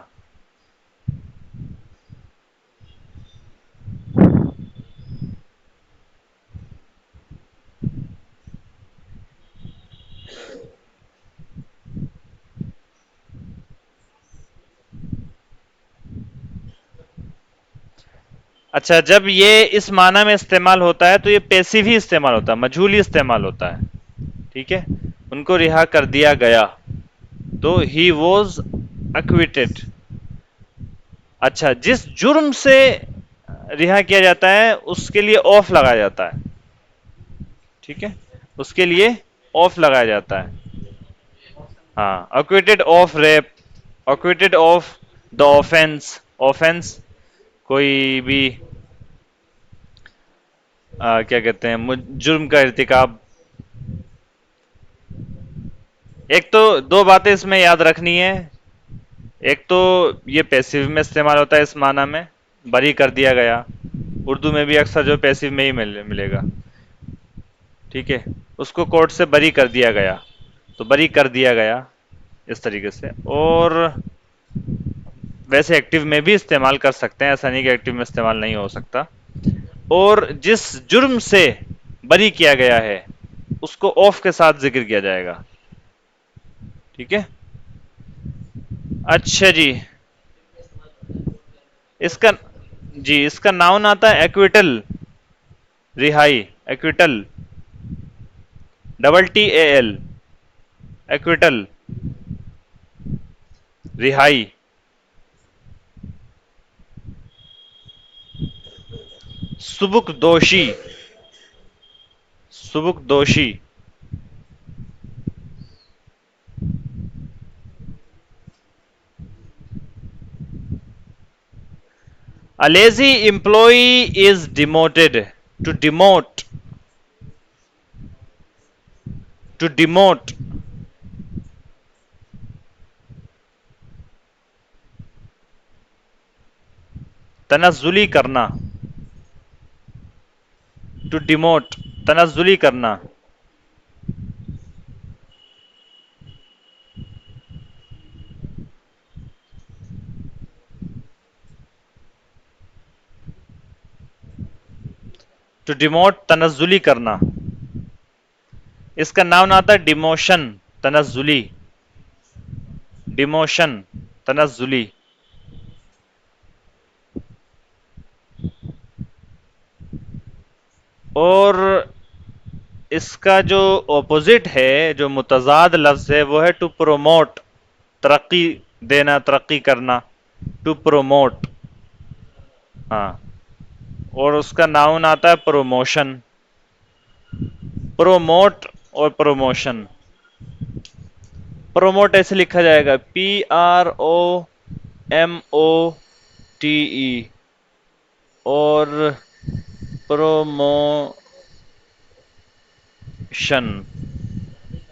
اچھا جب یہ اس معنی میں استعمال ہوتا ہے تو یہ پیسیو ہی استعمال ہوتا ہے، مجہول ہی استعمال ہوتا ہے. ٹھیک ہے، ان کو رہا کر دیا گیا تو ہی واز acquitted. اچھا جس جرم سے رہا کیا جاتا ہے اس کے لیے آف لگایا جاتا ہے. ٹھیک ہے، اس کے لیے آف لگایا جاتا ہے. ہاں acquitted of rape، acquitted of the offense کوئی بھی کیا کہتے ہیں جرم کا ارتکاب. ایک تو دو باتیں اس میں یاد رکھنی ہے، ایک تو یہ پیسیو میں استعمال ہوتا ہے اس معنی میں، بری کر دیا گیا. اردو میں بھی اکثر جو پیسیو میں ہی ملے گا. ٹھیک ہے، اس کو کورٹ سے بری کر دیا گیا تو بری کر دیا گیا اس طریقے سے. اور ویسے ایکٹیو میں بھی استعمال کر سکتے ہیں، ایسا نہیں کہ ایکٹیو میں استعمال نہیں ہو سکتا. اور جس جرم سے بری کیا گیا ہے اس کو آف کے ساتھ ذکر کیا جائے گا. ٹھیک ہے. اچھا جی اس کا ناؤن آتا ہے ایکویٹل، رہائی. ایکویٹل TAL ایکویٹل رہائی. سبک دوشی، سبک دوشی. A lazy employee is demoted. To demote. To demote. تنزلی کرنا. To demote تنزلی کرنا. To demote تنزلی کرنا. اس کا نام آتا ہے ڈیموشن، تنزلی. ڈیموشن تنزلی. اور اس کا جو اپوزٹ ہے، جو متضاد لفظ ہے، وہ ہے ٹو پروموٹ، ترقی دینا، ترقی کرنا. To promote. ہاں، اور اس کا ناؤن آتا ہے پروموشن. پروموٹ اور پروموشن. پروموٹ ایسے لکھا جائے گا PROMOTE. اور پروموشن،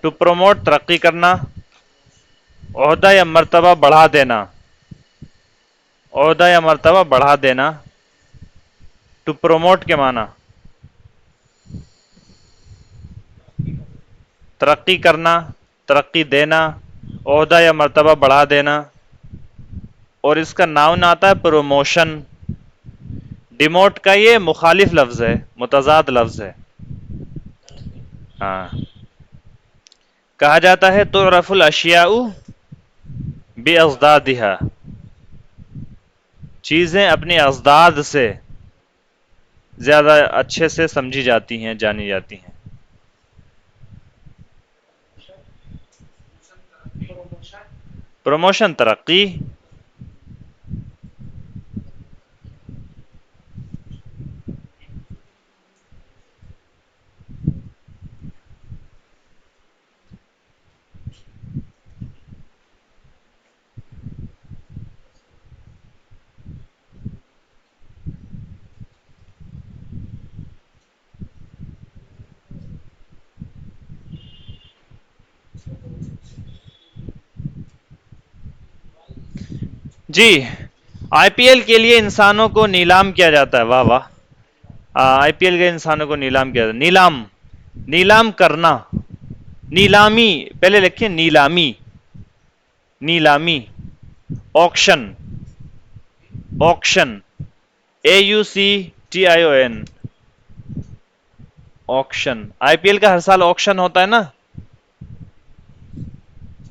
ٹو پروموٹ ترقی کرنا، عہدہ یا مرتبہ بڑھا دینا، عہدہ یا مرتبہ بڑھا دینا، ٹو پروموٹ کے معنی ترقی کرنا، ترقی دینا، عہدہ یا مرتبہ بڑھا دینا، اور اس کا ناؤن آتا ہے پروموشن۔ ڈیموٹ کا یہ مخالف لفظ ہے، متضاد لفظ ہے۔ ہاں، کہا جاتا ہے تعرف الاشیاء باضدادها، چیزیں اپنی اضداد سے زیادہ اچھے سے سمجھی جاتی ہیں، جانی جاتی ہیں۔ پروموشن ترقی، جی آئی پی ایل کے لیے انسانوں کو نیلام کیا جاتا ہے، واہ واہ، آئی پی ایل کے انسانوں کو نیلام کیا جاتا ہے، نیلام، نیلام کرنا، نیلامی، پہلے لکھیں نیلامی، نیلامی، آکشن، آکشن، AUCTION، آکشن۔ آئی پی ایل کا ہر سال آکشن ہوتا ہے نا،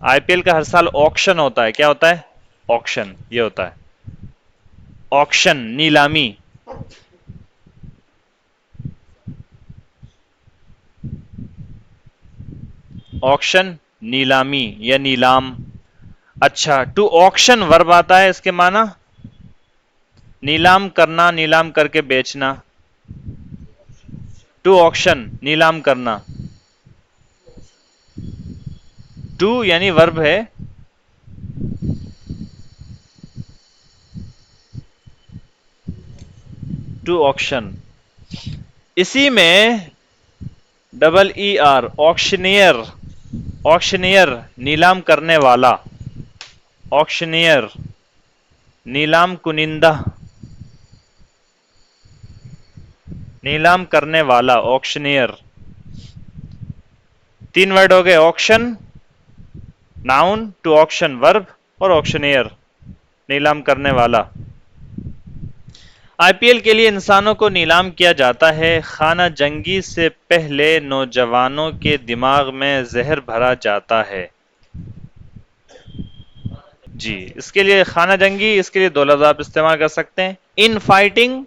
آئی پی ایل کا ہر سال آکشن ہوتا ہے، کیا ہوتا ہے؟ آکشن، یہ ہوتا ہے آکشن، نیلامی۔ آکشن، نیلامی یا نیلام۔ اچھا، ٹو آکشن ورب آتا ہے، اس کے معنی نیلام کرنا، نیلام کر کے بیچنا۔ ٹو آکشن، نیلام کرنا، ٹو یعنی ورب ہے، ٹو آکشن، اسی میں ER، آکشنیئر، آکشنیئر نیلام کرنے والا، آکشنیئر نیلام کنندہ، نیلام کرنے والا، آکشنیئر۔ تین ورڈ ہو گئے، آکشن ناؤن، ٹو آکشن ورب، اور آکشنیئر نیلام کرنے والا۔ آئی پی ایل کے لیے انسانوں کو نیلام کیا جاتا ہے، خانہ جنگی سے پہلے نوجوانوں کے دماغ میں زہر بھرا جاتا ہے۔ جی، اس کے لیے خانہ جنگی، اس کے لیے دو لفظ آپ استعمال کر سکتے ہیں، ان فائٹنگ،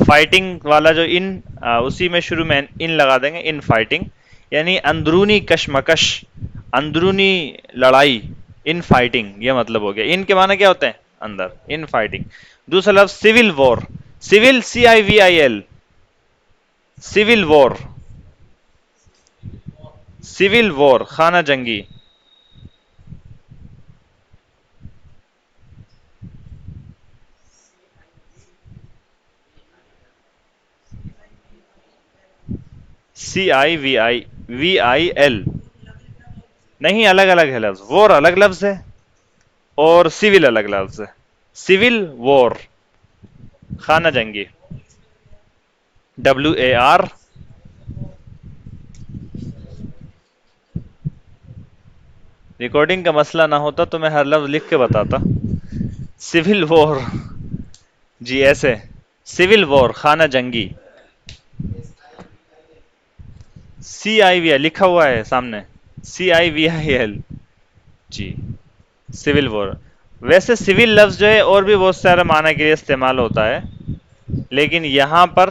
فائٹنگ والا جو ان، اسی میں شروع میں ان لگا دیں گے، ان فائٹنگ یعنی اندرونی کشمکش، اندرونی لڑائی، ان فائٹنگ یہ مطلب ہو گیا۔ ان کے معنی کیا ہوتے ہیں؟ اندر، ان فائٹنگ۔ دوسرا لفظ civil war, civil CIVIL، civil war, civil war خانہ جنگی۔ CIVIL نہیں، الگ الگ ہے لفظ، وار الگ لفظ ہے اور سول الگ لفظ ہے، سول وار خانہ جنگی، WAR۔ ریکارڈنگ کا مسئلہ نہ ہوتا تو میں ہر لفظ لکھ کے بتاتا۔ سول وار، جی ایسے، سول وار خانہ جنگی، CIVI لکھا ہوا ہے سامنے، CIVIL، جی سول وار۔ ویسے سول لفظ جو ہے اور بھی بہت سارے معنی کے لیے استعمال ہوتا ہے، لیکن یہاں پر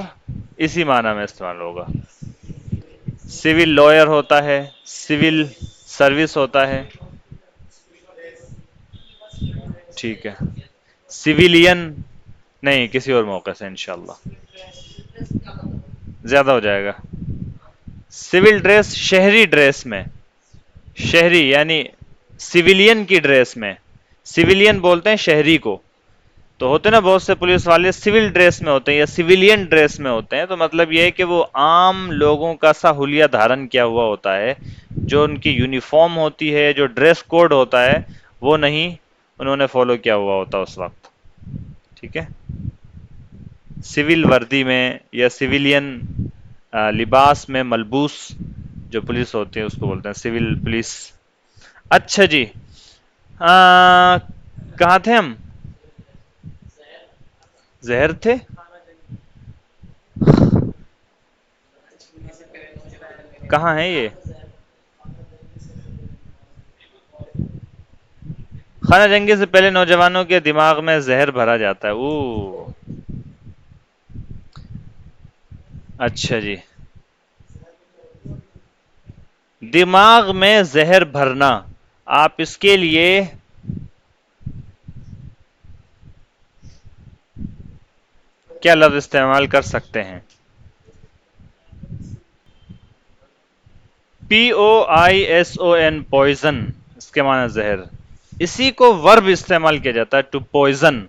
اسی معنی میں استعمال ہوگا۔ سول لائر ہوتا ہے، سول سروس ہوتا ہے، ٹھیک ہے، سویلین نہیں، کسی اور موقع سے انشاءاللہ زیادہ ہو جائے گا۔ سول ڈریس شہری ڈریس میں، شہری یعنی سویلین کی ڈریس میں، سویلین بولتے ہیں شہری کو، تو ہوتے نا بہت سے پولیس والے سول ڈریس میں ہوتے ہیں یا سویلین ڈریس میں ہوتے ہیں، تو مطلب یہ ہے کہ وہ عام لوگوں کا سا حلیہ دھارن کیا ہوا ہوتا ہے، جو ان کی یونیفارم ہوتی ہے، جو ڈریس کوڈ ہوتا ہے، وہ نہیں انہوں نے فالو کیا ہوا ہوتا اس وقت. ٹھیک ہے، سول وردی میں یا سویلین لباس میں ملبوس جو پولیس ہوتی ہے اس کو بولتے ہیں سول پولیس. اچھا جی، کہاں تھے ہم؟ زہر تھے. کہاں ہے یہ؟ خانہ جنگی سے پہلے نوجوانوں کے دماغ میں زہر بھرا جاتا ہے. اچھا جی، دماغ میں زہر بھرنا، آپ اس کے لیے کیا لفظ استعمال کر سکتے ہیں؟ POISON پوائزن، اس کے معنی زہر. اسی کو ورب استعمال کیا جاتا ہے، ٹو پوائزن.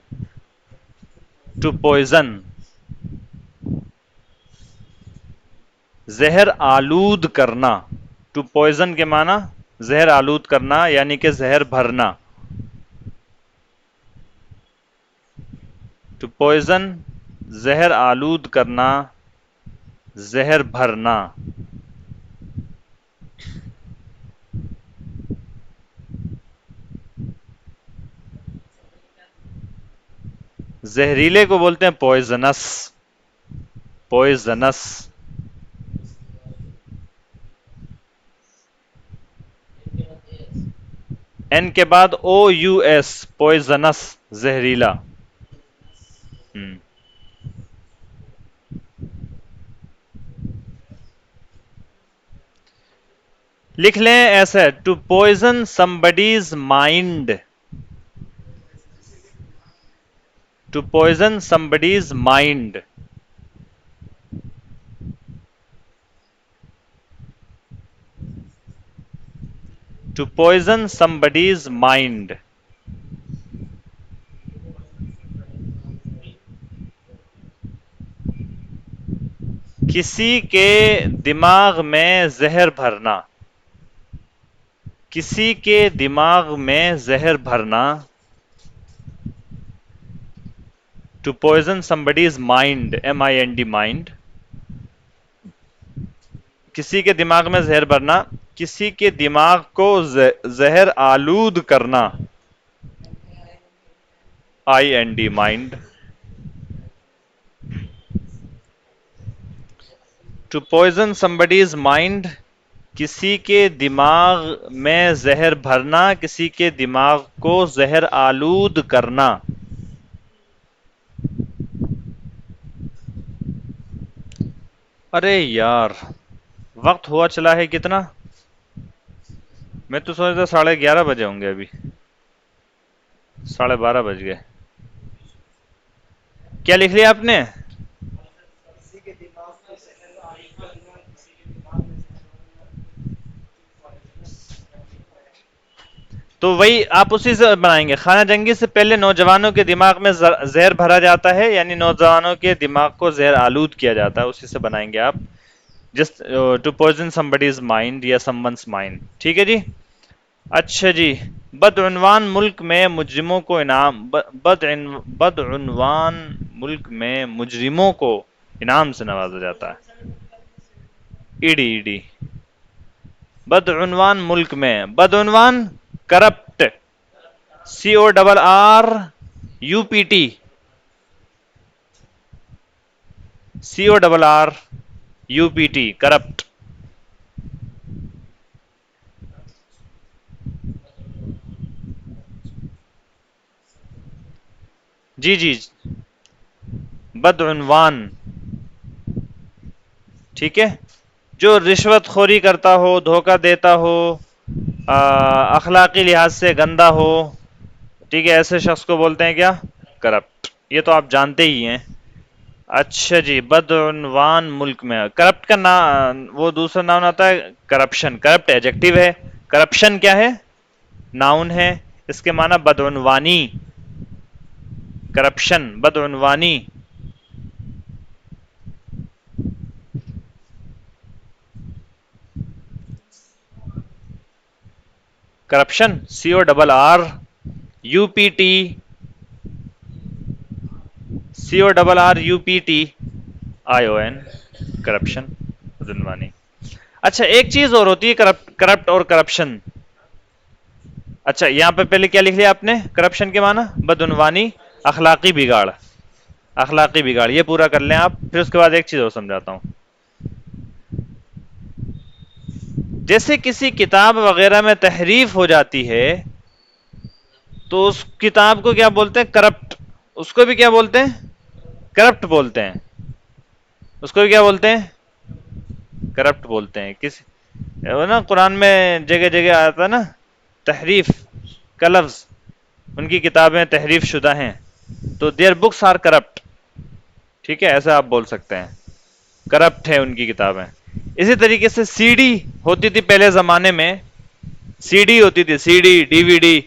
ٹو پوائزن زہر آلود کرنا. ٹو پوائزن کے معنی زہر آلود کرنا، یعنی کہ زہر بھرنا. ٹو پوائزن زہر آلود کرنا، زہر بھرنا. زہریلے کو بولتے ہیں پوائزنس. پوائزنس. این کے بعد OUS، پوائزنس، زہریلا. لکھ لیں ایسے، to poison somebody's mind. To poison somebody's mind. To poison somebody's mind. کسی کے دماغ میں زہر بھرنا. کسی کے دماغ میں زہر بھرنا. To poison somebody's mind, MIND، mind. کسی کے دماغ میں زہر بھرنا، کسی کے دماغ کو زہر آلود کرنا، IND، mind. To poison somebody's mind, کسی کے دماغ میں زہر بھرنا، کسی کے دماغ کو زہر آلود کرنا. ارے یار، وقت ہوا چلا ہے کتنا؟ میں تو سوچ رہا 11:30 بجے ہوں گے، ابھی 12:30 بج گئے. کیا لکھ لیا آپ نے؟ تو وہی آپ اسی سے بنائیں گے. خانہ جنگی سے پہلے نوجوانوں کے دماغ میں زہر بھرا جاتا ہے، یعنی نوجوانوں کے دماغ کو زہر آلود کیا جاتا ہے، اسی سے بنائیں گے آپ. Just to poison somebody's mind یا someone's مائنڈ. ٹھیک ہے جی. اچھا جی، بدعنوان ملک میں مجرموں کو انعام، بدعنوان ملک میں مجرموں کو انعام سے نوازا جاتا ہے. ایڈی. بدعنوان ملک میں، بدعنوان کرپٹ، CORRUPT، CORRUPT، کرپٹ. جی بدعنوان. ٹھیک ہے، جو رشوت خوری کرتا ہو، دھوکہ دیتا ہو، اخلاقی لحاظ سے گندا ہو. ٹھیک ہے، ایسے شخص کو بولتے ہیں کیا؟ کرپٹ. یہ تو آپ جانتے ہی ہیں. اچھا جی، بدعنوان ملک میں، کرپٹ کا نام وہ دوسرا نام آتا ہے کرپشن. کرپٹ ایڈجیکٹو ہے، کرپشن کیا ہے؟ ناؤن ہے. اس کے معنی بدعنوانی. کرپشن، بدعنوانی. کرپشن CORRUPT کرپشن، بدعنوانی. اچھا ایک چیز اور ہوتی ہے کرپٹ اور کرپشن. اچھا یہاں پہ پہلے کیا لکھ لیا آپ نے؟ کرپشن کے معنی بدعنوانی، اخلاقی بگاڑ. اخلاقی بگاڑ یہ پورا کر لیں آپ، پھر اس کے بعد ایک چیز اور سمجھاتا ہوں. جیسے کسی کتاب وغیرہ میں تحریف ہو جاتی ہے تو اس کتاب کو کیا بولتے ہیں؟ کرپٹ. اس کو بھی کیا بولتے ہیں؟ کرپٹ بولتے ہیں. اس کو بھی کیا بولتے ہیں؟ کرپٹ بولتے ہیں. وہ نا قرآن میں جگہ جگہ آتا ہے نا تحریف کا لفظ، ان کی کتابیں تحریف شدہ ہیں تو دیئر بکس آر کرپٹ. ٹھیک ہے، ایسا آپ بول سکتے ہیں، کرپٹ ہے ان کی کتابیں. اسی طریقے سے سی ڈی ہوتی تھی پہلے زمانے میں، سی ڈی ہوتی تھی، C D D V D,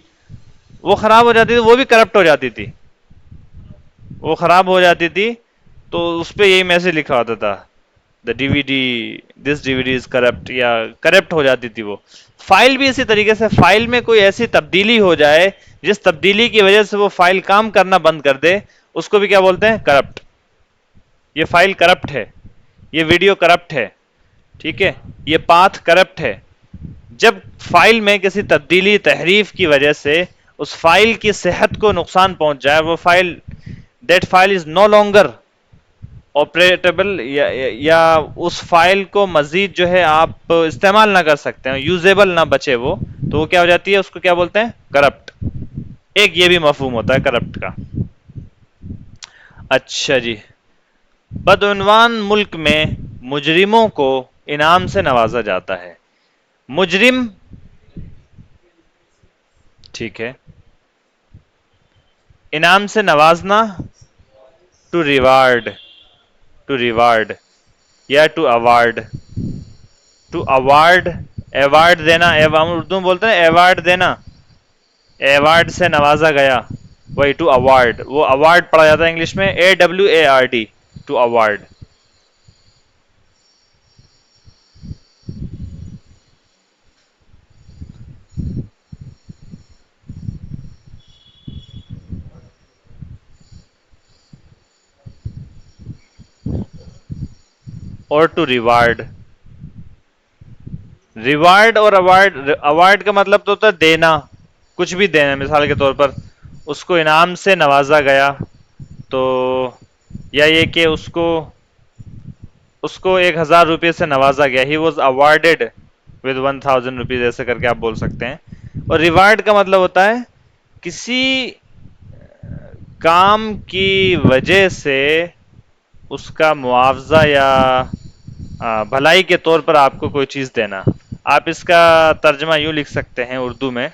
وہ خراب ہو جاتی تھی، وہ بھی کرپٹ ہو جاتی تھی. وہ خراب ہو جاتی تھی تو اس پہ یہی میسج لکھا ہوتا تھا، the D V D, this D V D is corrupt, یا کرپٹ ہو جاتی تھی وہ. فائل بھی اسی طریقے سے، فائل میں کوئی ایسی تبدیلی ہو جائے جس تبدیلی کی وجہ سے وہ فائل کام کرنا بند کر دے، اس کو بھی کیا بولتے ہیں؟ کرپٹ. یہ فائل کرپٹ ہے، یہ ویڈیو کرپٹ ہے، ٹھیک ہے، یہ پاتھ کرپٹ ہے. جب فائل میں کسی تبدیلی تحریف کی وجہ سے اس فائل کی صحت کو نقصان پہنچ جائے، وہ file, that file is no longer operable, یا اس فائل کو مزید جو ہے آپ استعمال نہ کر سکتے ہیں، یوزیبل نہ بچے وہ، تو وہ کیا ہو جاتی ہے؟ اس کو کیا بولتے ہیں؟ کرپٹ. ایک یہ بھی مفہوم ہوتا ہے کرپٹ کا. اچھا جی، بدعنوان ملک میں مجرموں کو انعام سے نوازا جاتا ہے. مجرم، ٹھیک ہے، انعام سے نوازنا، ٹو ریوارڈ، ٹو ریوارڈ یا to award. To award, award دینا، اردو میں بولتے ہیں ایوارڈ دینا، ایوارڈ سے نوازا گیا، وہی ٹو اوارڈ. وہ اوارڈ پڑھا جاتا ہے انگلش میں AWARD، ٹو اوارڈ. اور ٹو ریوارڈ. ریوارڈ اور اوارڈ، اوارڈ کا مطلب تو ہوتا ہے دینا، کچھ بھی دینا. مثال کے طور پر اس کو انعام سے نوازا گیا، تو یا یہ کہ اس کو 1,000 روپے سے نوازا گیا، he was awarded with 1,000 rupees, ایسے کر کے آپ بول سکتے ہیں. اور ریوارڈ کا مطلب ہوتا ہے کسی کام کی وجہ سے اس کا معاوضہ یا بھلائی کے طور پر آپ کو کوئی چیز دینا. آپ اس کا ترجمہ یوں لکھ سکتے ہیں اردو میں،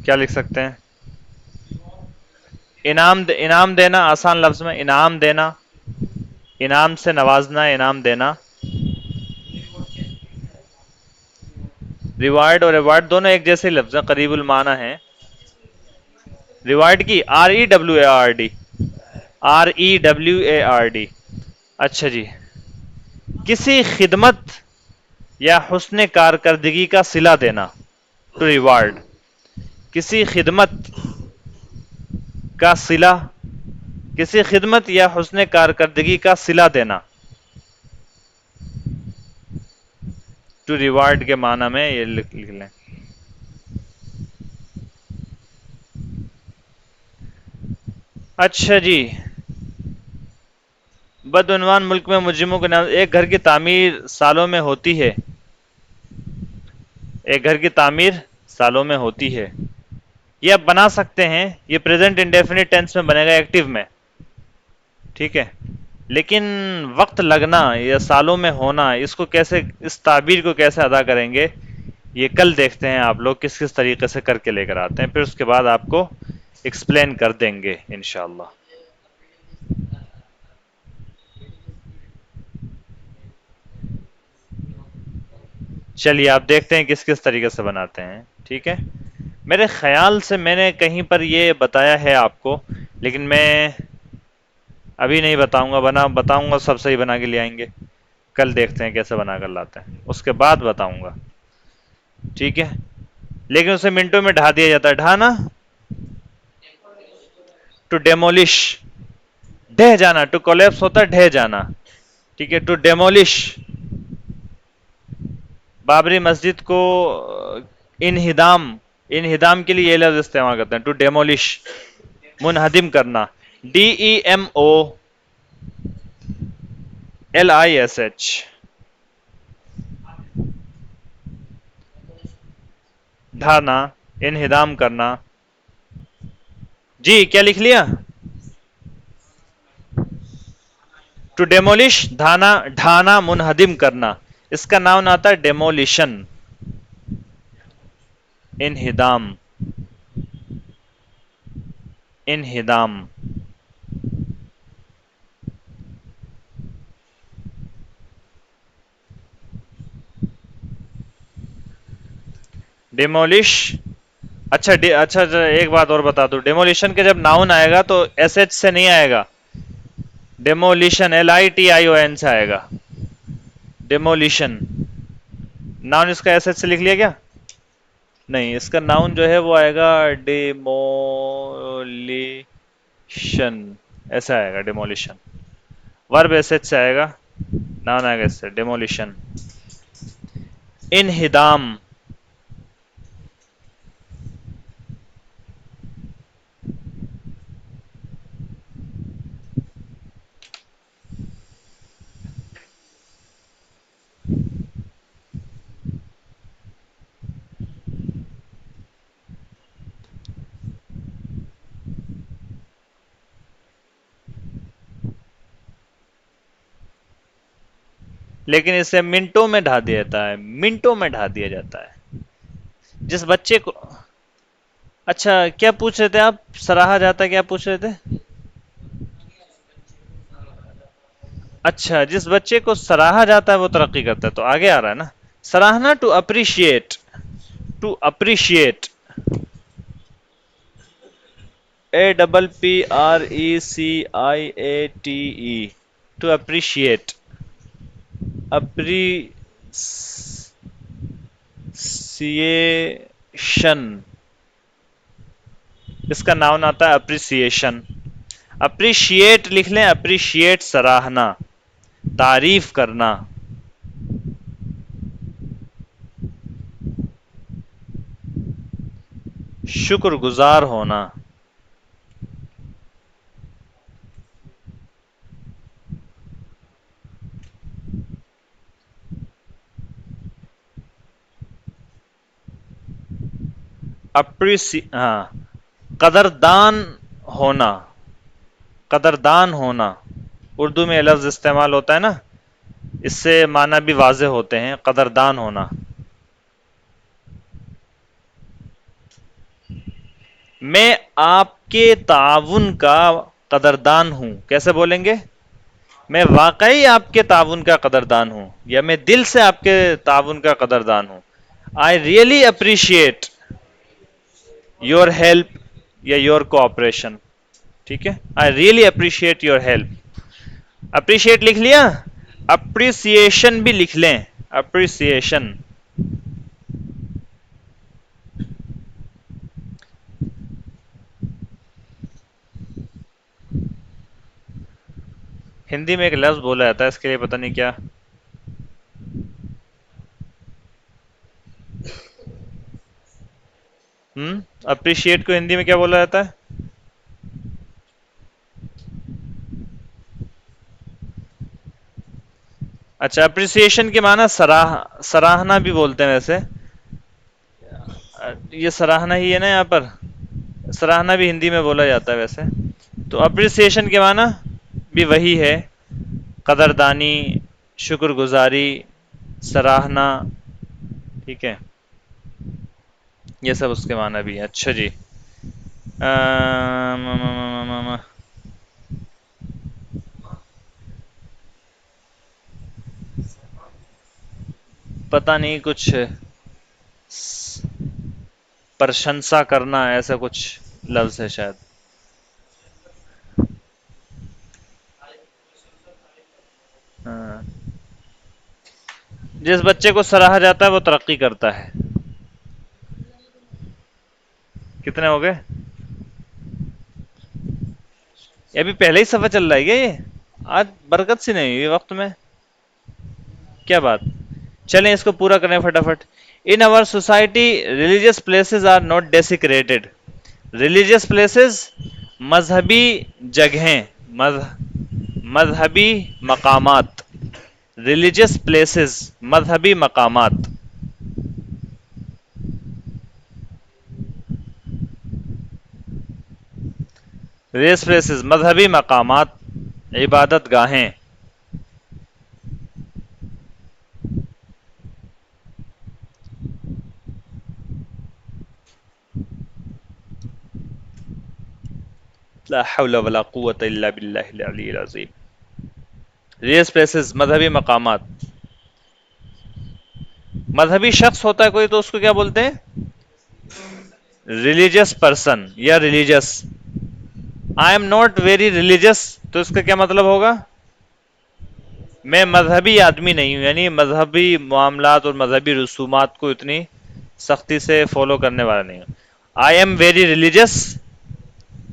کیا لکھ سکتے ہیں؟ انعام دینا، آسان لفظ میں انعام دینا، انعام سے نوازنا، انعام دینا. ریوارڈ اور ایوارڈ دونوں ایک جیسے لفظ ہیں، قریب المعنی ہیں. ریوارڈ کی REWARD، REWARD. اچھا جی، کسی خدمت یا حسن کارکردگی کا صلہ دینا، ٹو ریوارڈ. کسی خدمت کا صلہ، کسی خدمت یا حسن کارکردگی کا صلہ دینا، ٹو ریوارڈ کے معنی میں یہ لکھ لیں. اچھا جی، بدعنوان ملک میں مجرموں کے نام. ایک گھر کی تعمیر سالوں میں ہوتی ہے، ایک گھر کی تعمیر سالوں میں ہوتی ہے. یہ آپ بنا سکتے ہیں، یہ پریزنٹ انڈیفینٹ ٹینس میں بنے گا، ایکٹیو میں، ٹھیک ہے. لیکن وقت لگنا یا سالوں میں ہونا، اس کو کیسے، اس تعبیر کو کیسے ادا کریں گے، یہ کل دیکھتے ہیں آپ لوگ کس کس طریقے سے کر کے لے کر آتے ہیں، پھر اس کے بعد آپ کو ایکسپلین کر دیں گے انشاءاللہ. چلیے آپ دیکھتے ہیں کس کس طریقے سے بناتے ہیں. ٹھیک ہے، میرے خیال سے میں نے کہیں پر یہ بتایا ہے آپ کو، لیکن میں ابھی نہیں بتاؤں گا. بتاؤں گا سب صحیح بنا کے لے آئیں گے. کل دیکھتے ہیں کیسے بنا کر لاتے ہیں، اس کے بعد بتاؤں گا. ٹھیک ہے، لیکن اسے منٹوں میں ڈھا دیا جاتا ہے. ڈھانا، ٹو ڈیمولش، ڈھہ جانا. ٹو کولیپس ہوتا ہے ڈھہ جانا. ٹھیک ہے، ٹو ڈیمولش بابری مسجد کو انہدام، انہدام کے لیے یہ لفظ استعمال کرتے ہیں، ٹو ڈیمولش، منہدم کرنا. DEMOLISH، ڈھانا، انہدام کرنا. جی کیا لکھ لیا؟ ٹو ڈیمولش، ڈھانا، ڈھانا منہدم کرنا. اس کا نام آتا ہے ڈیمولیشن، انہدام، انہدام. ڈیمولش. اچھا اچھا ایک بات اور بتا دوں، ڈیمولیشن کے جب ناؤن آئے گا تو ایس ایچ سے نہیں آئے گا، ڈیمولیشن LITION سے آئے گا. ڈیمولیشن ناؤن اس کا ایس ایچ سے لکھ لیا کیا؟ نہیں، اس کا ناؤن جو ہے وہ آئے گا ڈیمولیشن، ایسا آئے گا ڈیمولیشن. ورب ایس ایچ سے آئے گا، ناؤن آئے گا اس سے ڈیمولیشن. انہدام، لیکن اسے منٹوں میں ڈھا دیا جاتا ہے، منٹوں میں ڈھا دیا جاتا ہے. جس بچے کو، اچھا کیا پوچھ رہے تھے آپ؟ سراہا جاتا ہے، کیا پوچھ رہے تھے؟ اچھا جس بچے کو سراہا جاتا ہے وہ ترقی کرتا ہے، تو آگے آ رہا ہے نا. سراہنا، to appreciate, to appreciate, APPRECIATE، to appreciate, appreciation. اس کا ناؤن آتا ہے اپریسیشن. اپریشیٹ لکھ لیں، اپریشیٹ سراہنا، تعریف کرنا. شکر گزار ہونا. ہاں، قدردان ہونا، قدردان ہونا. اردو میں یہ لفظ استعمال ہوتا ہے نا، اس سے معنی بھی واضح ہوتے ہیں. قدردان ہونا. میں آپ کے تعاون کا قدردان ہوں. کیسے بولیں گے؟ میں واقعی آپ کے تعاون کا قدردان ہوں، یا میں دل سے آپ کے تعاون کا قدردان ہوں. I really appreciate your help یا یور کوآپریشن. ٹھیک ہے، I really appreciate your help. Appreciate لکھ لیا، اپریسیشن بھی لکھ لیں، اپریسیشن. ہندی میں ایک لفظ بولا جاتا ہے اس کے لیے، پتہ نہیں کیا. اپریشیٹ کو ہندی میں کیا بولا جاتا ہے؟ اچھا، اپریسیشن کے معنی سراہنا بھی بولتے ہیں ویسے. یہ سراہنا ہی ہے نا یہاں پر، سراہنا بھی ہندی میں بولا جاتا ہے ویسے. تو اپریسیشن کے معنی بھی وہی ہے، قدردانی، شکر گزاری، سراہنا. ٹھیک ہے، یہ سب اس کے معنی بھی ہے. اچھا جی، پتہ نہیں کچھ پرشنسا کرنا ایسا کچھ لفظ ہے شاید. ہاں. جس بچے کو سراہا جاتا ہے وہ ترقی کرتا ہے. کتنے ہو گئے؟ یہ ابھی پہلے ہی صفحہ چل رہا ہے کیا یہ؟ آج برکت سی نہیں ہوئی وقت میں. کیا بات؟ چلیں اس کو پورا کریں فٹافٹ. ان our society religious places are not desecrated. Religious places مذہبی جگہیں، مذہبی مقامات. ریلیجیس پلیسز مذہبی مقامات. ریلیجیس پلیسز مذہبی مقامات، عبادت گاہیں. لا حول ولا قوة الا باللہ العلی العظیم. ریلیجیس پلیسز مذہبی مقامات. مذہبی شخص ہوتا ہے کوئی تو اس کو کیا بولتے ہیں؟ ریلیجیس پرسن یا religious. I am not very religious تو اس کا کیا مطلب ہوگا؟ میں مذہبی آدمی نہیں ہوں، یعنی مذہبی معاملات اور مذہبی رسومات کو اتنی سختی سے فالو کرنے والا نہیں ہوں. آئی ایم ویری ریلیجیس،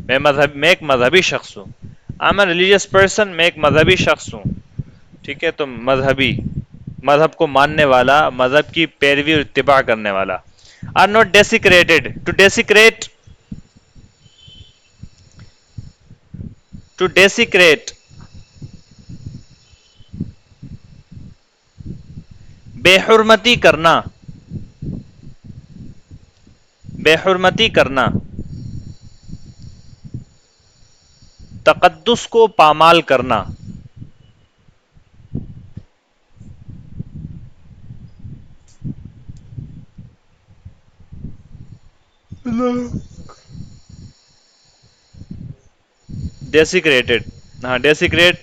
میں ایک مذہبی شخص ہوں. I am a religious person, میں ایک مذہبی شخص ہوں. ٹھیک ہے، تو مذہبی، مذہب کو ماننے والا، مذہب کی پیروی اور اتباع کرنے والا. Are not desecrated. To desecrate, to desecrate بے حرمتی کرنا، بے حرمتی کرنا. تقدس کو پامال کرنا. ڈیسیکریٹڈ، ہاں ڈیسیکریٹ.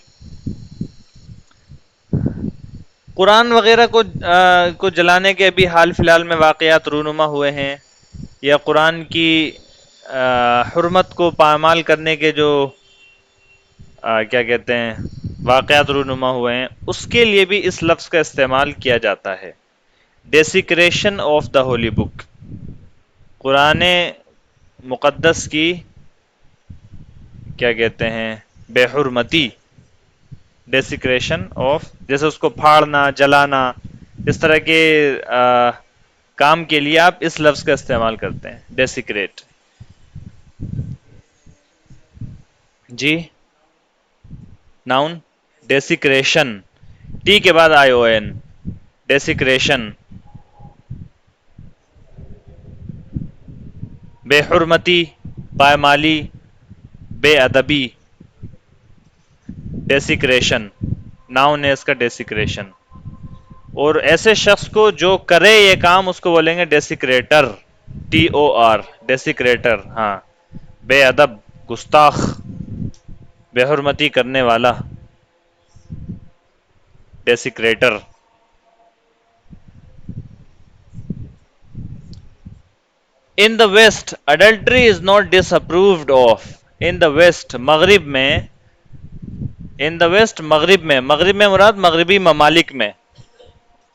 قرآن وغیرہ کو جلانے کے ابھی حال فی الحال میں واقعات رونما ہوئے ہیں، یا قرآن کی حرمت کو پامال کرنے کے جو کیا کہتے ہیں واقعات رونما ہوئے ہیں، اس کے لیے بھی اس لفظ کا استعمال کیا جاتا ہے. ڈیسیکریشن آف دا ہولی بک، قرآن مقدس کی کیا کہتے ہیں بے حرمتی. ڈیسیکریشن آف، جیسے اس کو پھاڑنا، جلانا، اس طرح کے کام کے لیے آپ اس لفظ کا استعمال کرتے ہیں، ڈیسیکریٹ. جی ناؤن ڈیسیکریشن، ٹی کے بعد آئی او این. ڈیسیکریشن، بے حرمتی، پائمالی، بے ادبی. ڈیسیکریشن ناؤن ہے اس کا، ڈیسیکریشن. اور ایسے شخص کو جو کرے یہ کام اس کو بولیں گے ڈیسیکریٹر. T O R, ڈیسیکریٹر. ہاں، بے ادب، گستاخ، بے حرمتی کرنے والا، desecrator. In the West adultery is not disapproved of. In the West, مغرب میں، ان دا ویسٹ مغرب میں، مغرب میں مراد مغربی ممالک میں.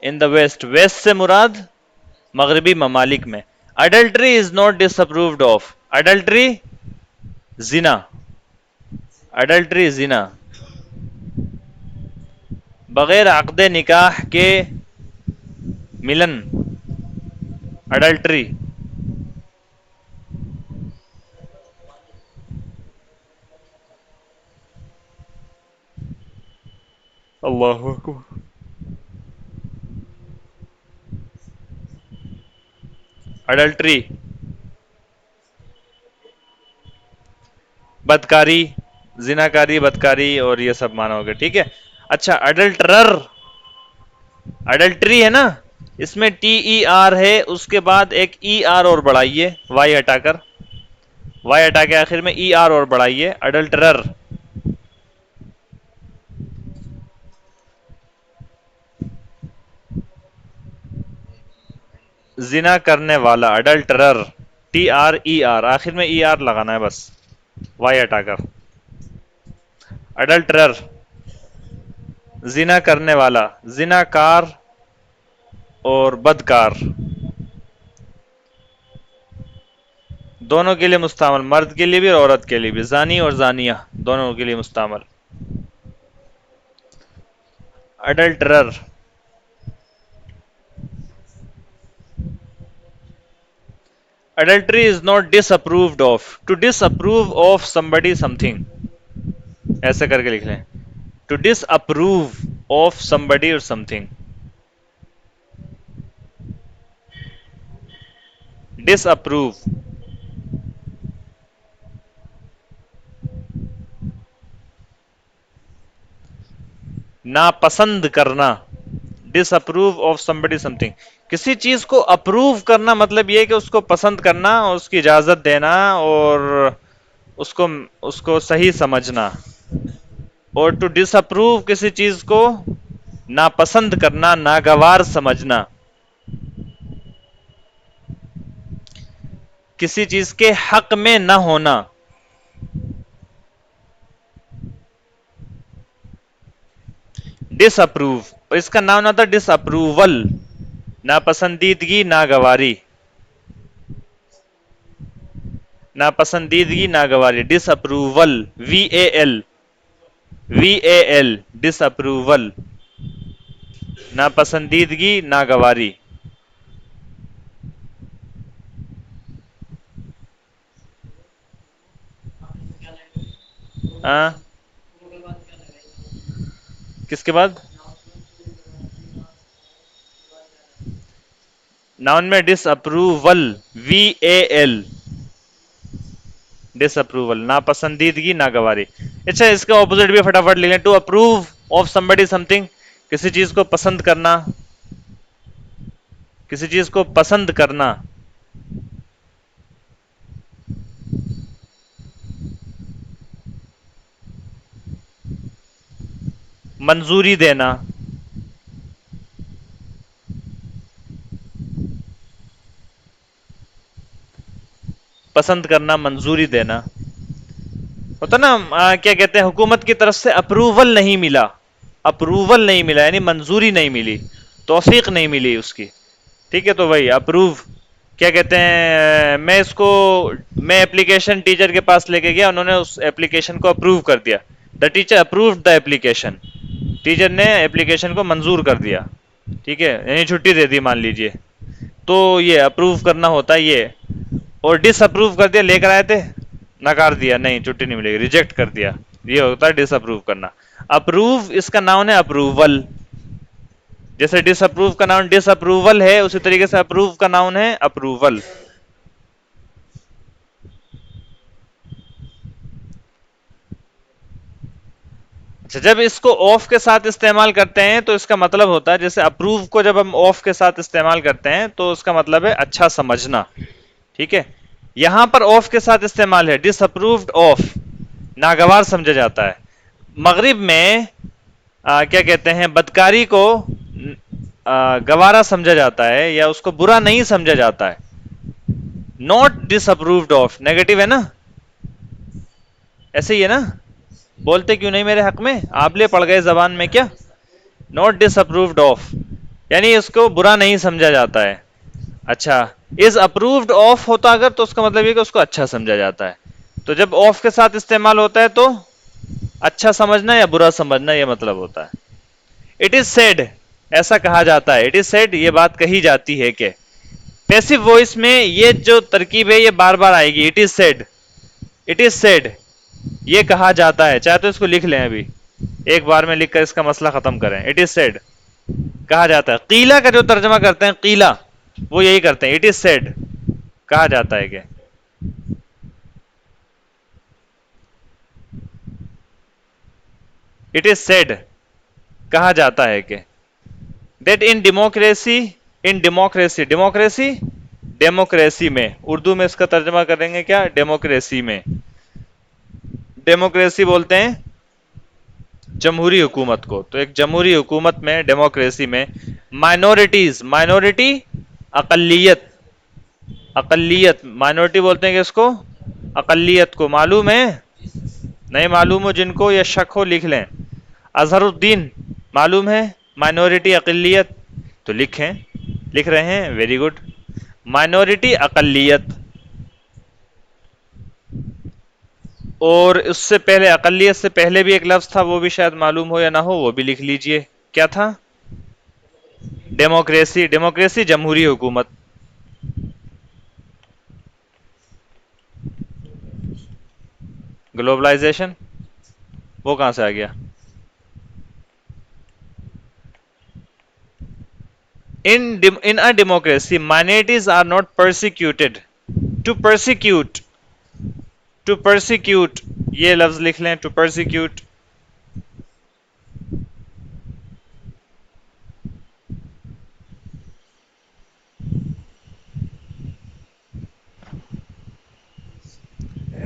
ان دا ویسٹ، ویسٹ سے مراد مغربی ممالک میں. Adultery is not disapproved of. Adultery زنا، اڈلٹری زنا. بغیر عقد نکاح کے ملن، اڈلٹری. اللہ اکبر. اڈلٹری بدکاری، زناکاری، بدکاری اور یہ سب مانا ہوگا. ٹھیک ہے. اچھا، اڈلٹرر، اڈلٹری ہے نا، اس میں ٹی ای آر ہے، اس کے بعد ایک ای آر اور بڑھائیے، وائی ہٹا کر، وائی ہٹا کے آخر میں ای آر اور بڑھائیے. اڈلٹرر. زنا کرنے والا، اڈلٹرر، TRER، آخر میں ER لگانا ہے بس، وائی ہٹا کر، اڈلٹرر، زنا کرنے والا، زنا کار اور بدکار دونوں کے لیے مستعمل، مرد کے لیے بھی اور عورت کے لیے بھی، زانی اور زانیہ دونوں کے لیے مستعمل. اڈلٹرر، adultery is not disapproved of. To disapprove of somebody something، ایسے کر کے لکھ لیں، to disapprove of somebody or something. disapprove، ناپسند کرنا، disapprove of somebody something. کسی چیز کو اپروو کرنا مطلب یہ کہ اس کو پسند کرنا اور اس کی اجازت دینا اور اس کو صحیح سمجھنا. اور ٹو ڈس اپروو کسی چیز کو ناپسند کرنا، ناگوار سمجھنا، کسی چیز کے حق میں نہ ہونا. ڈس اپروو، اس کا نام نہ تھا ڈس اپروول، ناپسندیدگی، ناگواری، ناپسندیدگی، ناگواری. Disapproval, VAL، disapproval, ناپسندیدگی، ناگواری. ہاں کس کے بعد؟ ناؤن میں disapproval, VAL، disapproval, ناپسندیدگی، ناگواری. اچھا اس کا اپوزٹ بھی فٹافٹ لے لیں. To approve of somebody something، کسی چیز کو پسند کرنا، کسی چیز کو پسند کرنا. منظوری دینا، پسند کرنا، منظوری دینا. ہوتا نا کیا کہتے ہیں، حکومت کی طرف سے اپروول نہیں ملا، اپروول نہیں ملا یعنی منظوری نہیں ملی، توفیق نہیں ملی اس کی. ٹھیک ہے، تو وہی اپروو کیا کہتے ہیں، میں اپلیکیشن ٹیچر کے پاس لے کے گیا، انہوں نے اس اپلیکیشن کو اپروو کر دیا. The teacher approved the application, teacher نے اپلیکیشن کو منظور کر دیا. ٹھیک ہے، یعنی چھٹی دے دی مان لیجئے. تو یہ اپروو کرنا ہوتا ہے یہ. اور ڈس اپروو کر دیا، لے کر آئے تھے، نکار دیا، نہیں چھٹی نہیں ملے گی، ریجیکٹ کر دیا، یہ ہوتا ہے ڈس اپروو کرنا. اپروو اس کا نام ہے اپروول. جیسے ڈس اپروو کا نام ڈس اپروول ہے، اسی طریقے سے اپروو کا نام ہے اپروول. اچھا جب اس کو آف کے ساتھ استعمال کرتے ہیں تو اس کا مطلب ہوتا ہے، جیسے اپروو کو جب ہم آف کے ساتھ استعمال کرتے ہیں تو اس کا مطلب ہے اچھا سمجھنا. ٹھیک ہے، یہاں پر آف کے ساتھ استعمال ہے، ڈس اپرووڈ آف، ناگوار سمجھا جاتا ہے. مغرب میں کیا کہتے ہیں، بدکاری کو گوارا سمجھا جاتا ہے یا اس کو برا نہیں سمجھا جاتا ہے. Not disapproved of negative ہے نا، ایسے ہی ہے نا، بولتے کیوں نہیں میرے حق میں، آپ لے پڑ گئے زبان میں کیا. نوٹ ڈس اپرووڈ آف یعنی اس کو برا نہیں سمجھا جاتا ہے. اچھا از اپرووڈ آف ہوتا اگر تو اس کا مطلب یہ کہ اس کو اچھا سمجھا جاتا ہے. تو جب آف کے ساتھ استعمال ہوتا ہے تو اچھا سمجھنا یا برا سمجھنا یہ مطلب ہوتا ہے. اٹ از سیڈ، ایسا کہا جاتا ہے، اٹ از سیڈ یہ بات کہی جاتی ہے کہ. پیسو وائس میں یہ جو ترکیب ہے یہ بار بار آئے گی، it is said, it is said یہ کہا جاتا ہے. چاہے تو اس کو لکھ لیں، ابھی ایک بار میں لکھ کر اس کا مسئلہ ختم کریں. اٹ از سیڈ کہا جاتا ہے. قیلا کا جو ترجمہ کرتے ہیں، قیلا وہ یہی کرتے ہیں، اٹ از سیڈ کہا جاتا ہے کہ. اٹ از سیڈ کہا جاتا ہے کہ. That in democracy, in democracy, democracy democracy میں، اردو میں اس کا ترجمہ کریں گے کیا، ڈیموکریسی میں. ڈیموکریسی بولتے ہیں جمہوری حکومت کو. تو ایک جمہوری حکومت میں، ڈیموکریسی میں، مائنورٹیز، مائنورٹی اقلیت، اقلیت مائنورٹی بولتے ہیں کہ اس کو اقلیت کو، معلوم ہے؟ نہیں معلوم ہو جن کو یا شک ہو لکھ لیں. اظہر الدین معلوم ہے مائنورٹی اقلیت؟ تو لکھیں، لکھ رہے ہیں، ویری گڈ. مائنورٹی اقلیت. اور اس سے پہلے اقلیت سے پہلے بھی ایک لفظ تھا، وہ بھی شاید معلوم ہو یا نہ ہو، وہ بھی لکھ لیجئے. کیا تھا؟ ڈیموکریسی. ڈیموکریسی جمہوری حکومت. گلوبلائزیشن وہ کہاں سے آ گیا؟ In a democracy, minorities are not persecuted. To persecute. To persecute. یہ لفظ لکھ لیں، to persecute.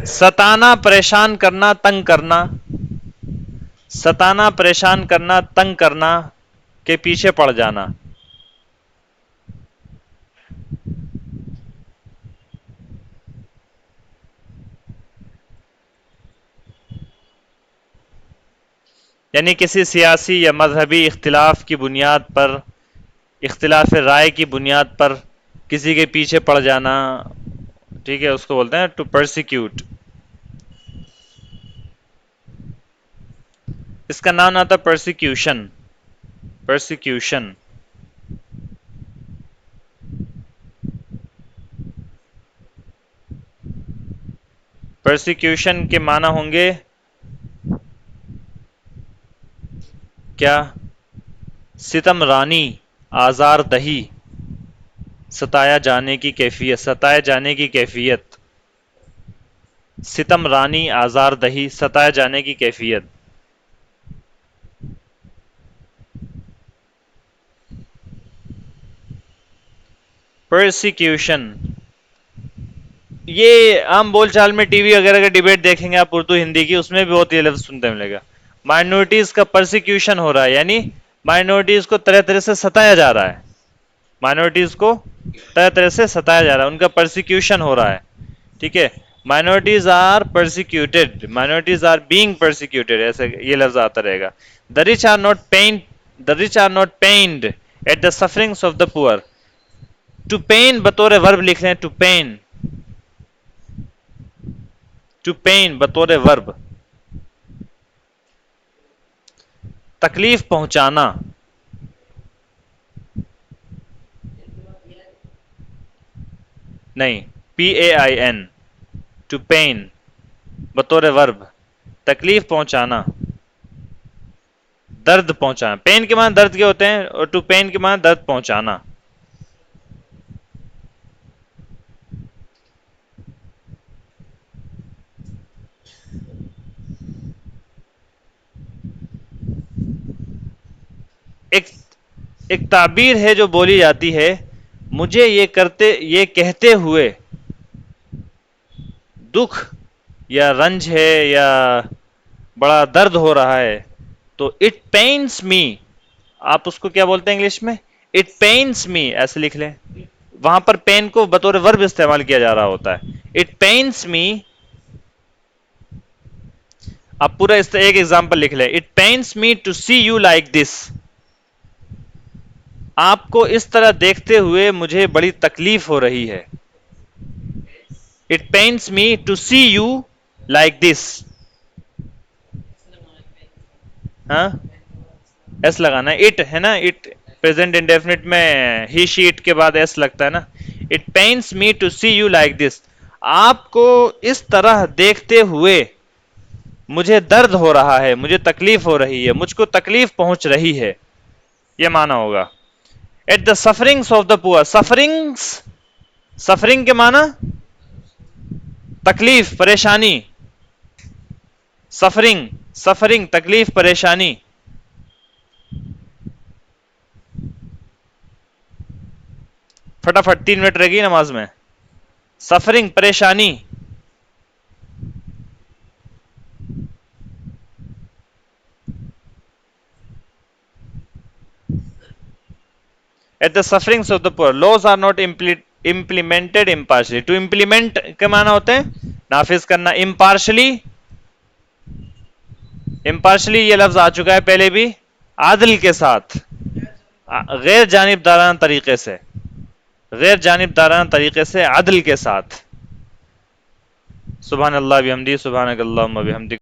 ستانا، پریشان کرنا، تنگ کرنا. ستانا، پریشان کرنا، تنگ کرنا کے پیچھے پڑ جانا. یعنی کسی سیاسی یا مذہبی اختلاف کی بنیاد پر، اختلاف رائے کی بنیاد پر کسی کے پیچھے پڑ جانا، ٹھیک ہے، اس کو بولتے ہیں ٹو پرسیکیوٹ. اس کا نام آتا پرسیکیوشن. پرسیکیوشن. پرسیکیوشن کے معنی ہوں گے کیا؟ ستم رانی، آزار دہی، ستایا جانے کی کیفیت، ستائے جانے کی کیفیت. ستم رانی، آزار دہی، ستائے جانے کی کیفیت. پرسیکیوشن. یہ عام بول چال میں ٹی وی وغیرہ کا ڈیبیٹ دیکھیں گے آپ اردو ہندی کی، اس میں بھی بہت یہ لفظ سنتے ملے گا. مائنورٹیز کا پرسیکیوشن ہو رہا ہے، یعنی مائنورٹیز کو طرح طرح سے ستایا جا رہا ہے. مائنورٹیز کو طرح طرح سے ستایا جا رہا ہے، ان کا پرسیکیوشن ہو رہا ہے. ٹھیک ہے، minorities are persecuted, minorities are being persecuted, ایسے یہ لفظ آتا رہے گا. The rich are not pained, the rich are not pained at the sufferings of the poor. To pain بطور ورب لکھ لیں، to pain. To pain بطور ورب. تکلیف پہنچانا. نہیں، PAIN. To pain بطور ورب، تکلیف پہنچانا، درد پہنچانا. پین کے معنی درد کے ہوتے ہیں، اور ٹو پین کے معنی درد پہنچانا. ایک تعبیر ہے جو بولی جاتی ہے، مجھے یہ کہتے ہوئے دکھ یا رنج ہے یا بڑا درد ہو رہا ہے، تو اٹ پینس می. آپ اس کو کیا بولتے ہیں انگلش میں؟ اٹ پینس می، ایسے لکھ لیں. وہاں پر پین کو بطور ورب استعمال کیا جا رہا ہوتا ہے. It pains me. آپ پورا ایک ایگزامپل لکھ لیں. It pains me to see you like this. آپ کو اس طرح دیکھتے ہوئے مجھے بڑی تکلیف ہو رہی ہے. It pains me to see you like this. ہاں، ایس لگانا ہے. اٹ ہے نا، اٹ پریزنٹ انڈیفینٹ میں ہی شیٹ کے بعد ایس لگتا ہے نا. It pains me to see you like this. آپ کو اس طرح دیکھتے ہوئے مجھے درد ہو رہا ہے، مجھے تکلیف ہو رہی ہے، مجھ کو تکلیف پہنچ رہی ہے، یہ معنی ہوگا. ایٹ دا سفرنگس آف دا پور. سفرنگس، سفرنگ کے معنی تکلیف، پریشانی. سفرنگ، سفرنگ تکلیف، پریشانی. فٹافٹ 3 منٹ رہ گئی نماز میں. سفرنگ پریشانی. At the sufferings of the poor. Laws are not implemented impartially. To implement کے معنی ہوتے ہیں نافذ کرنا. impartially یہ لفظ آ چکا ہے پہلے بھی. عادل کے ساتھ، غیر جانبدارانہ طریقے سے، غیر جانبدارانہ طریقے سے، عدل کے ساتھ. سبحان اللہ بحمدی، سبحانک اللہم وبحمدک.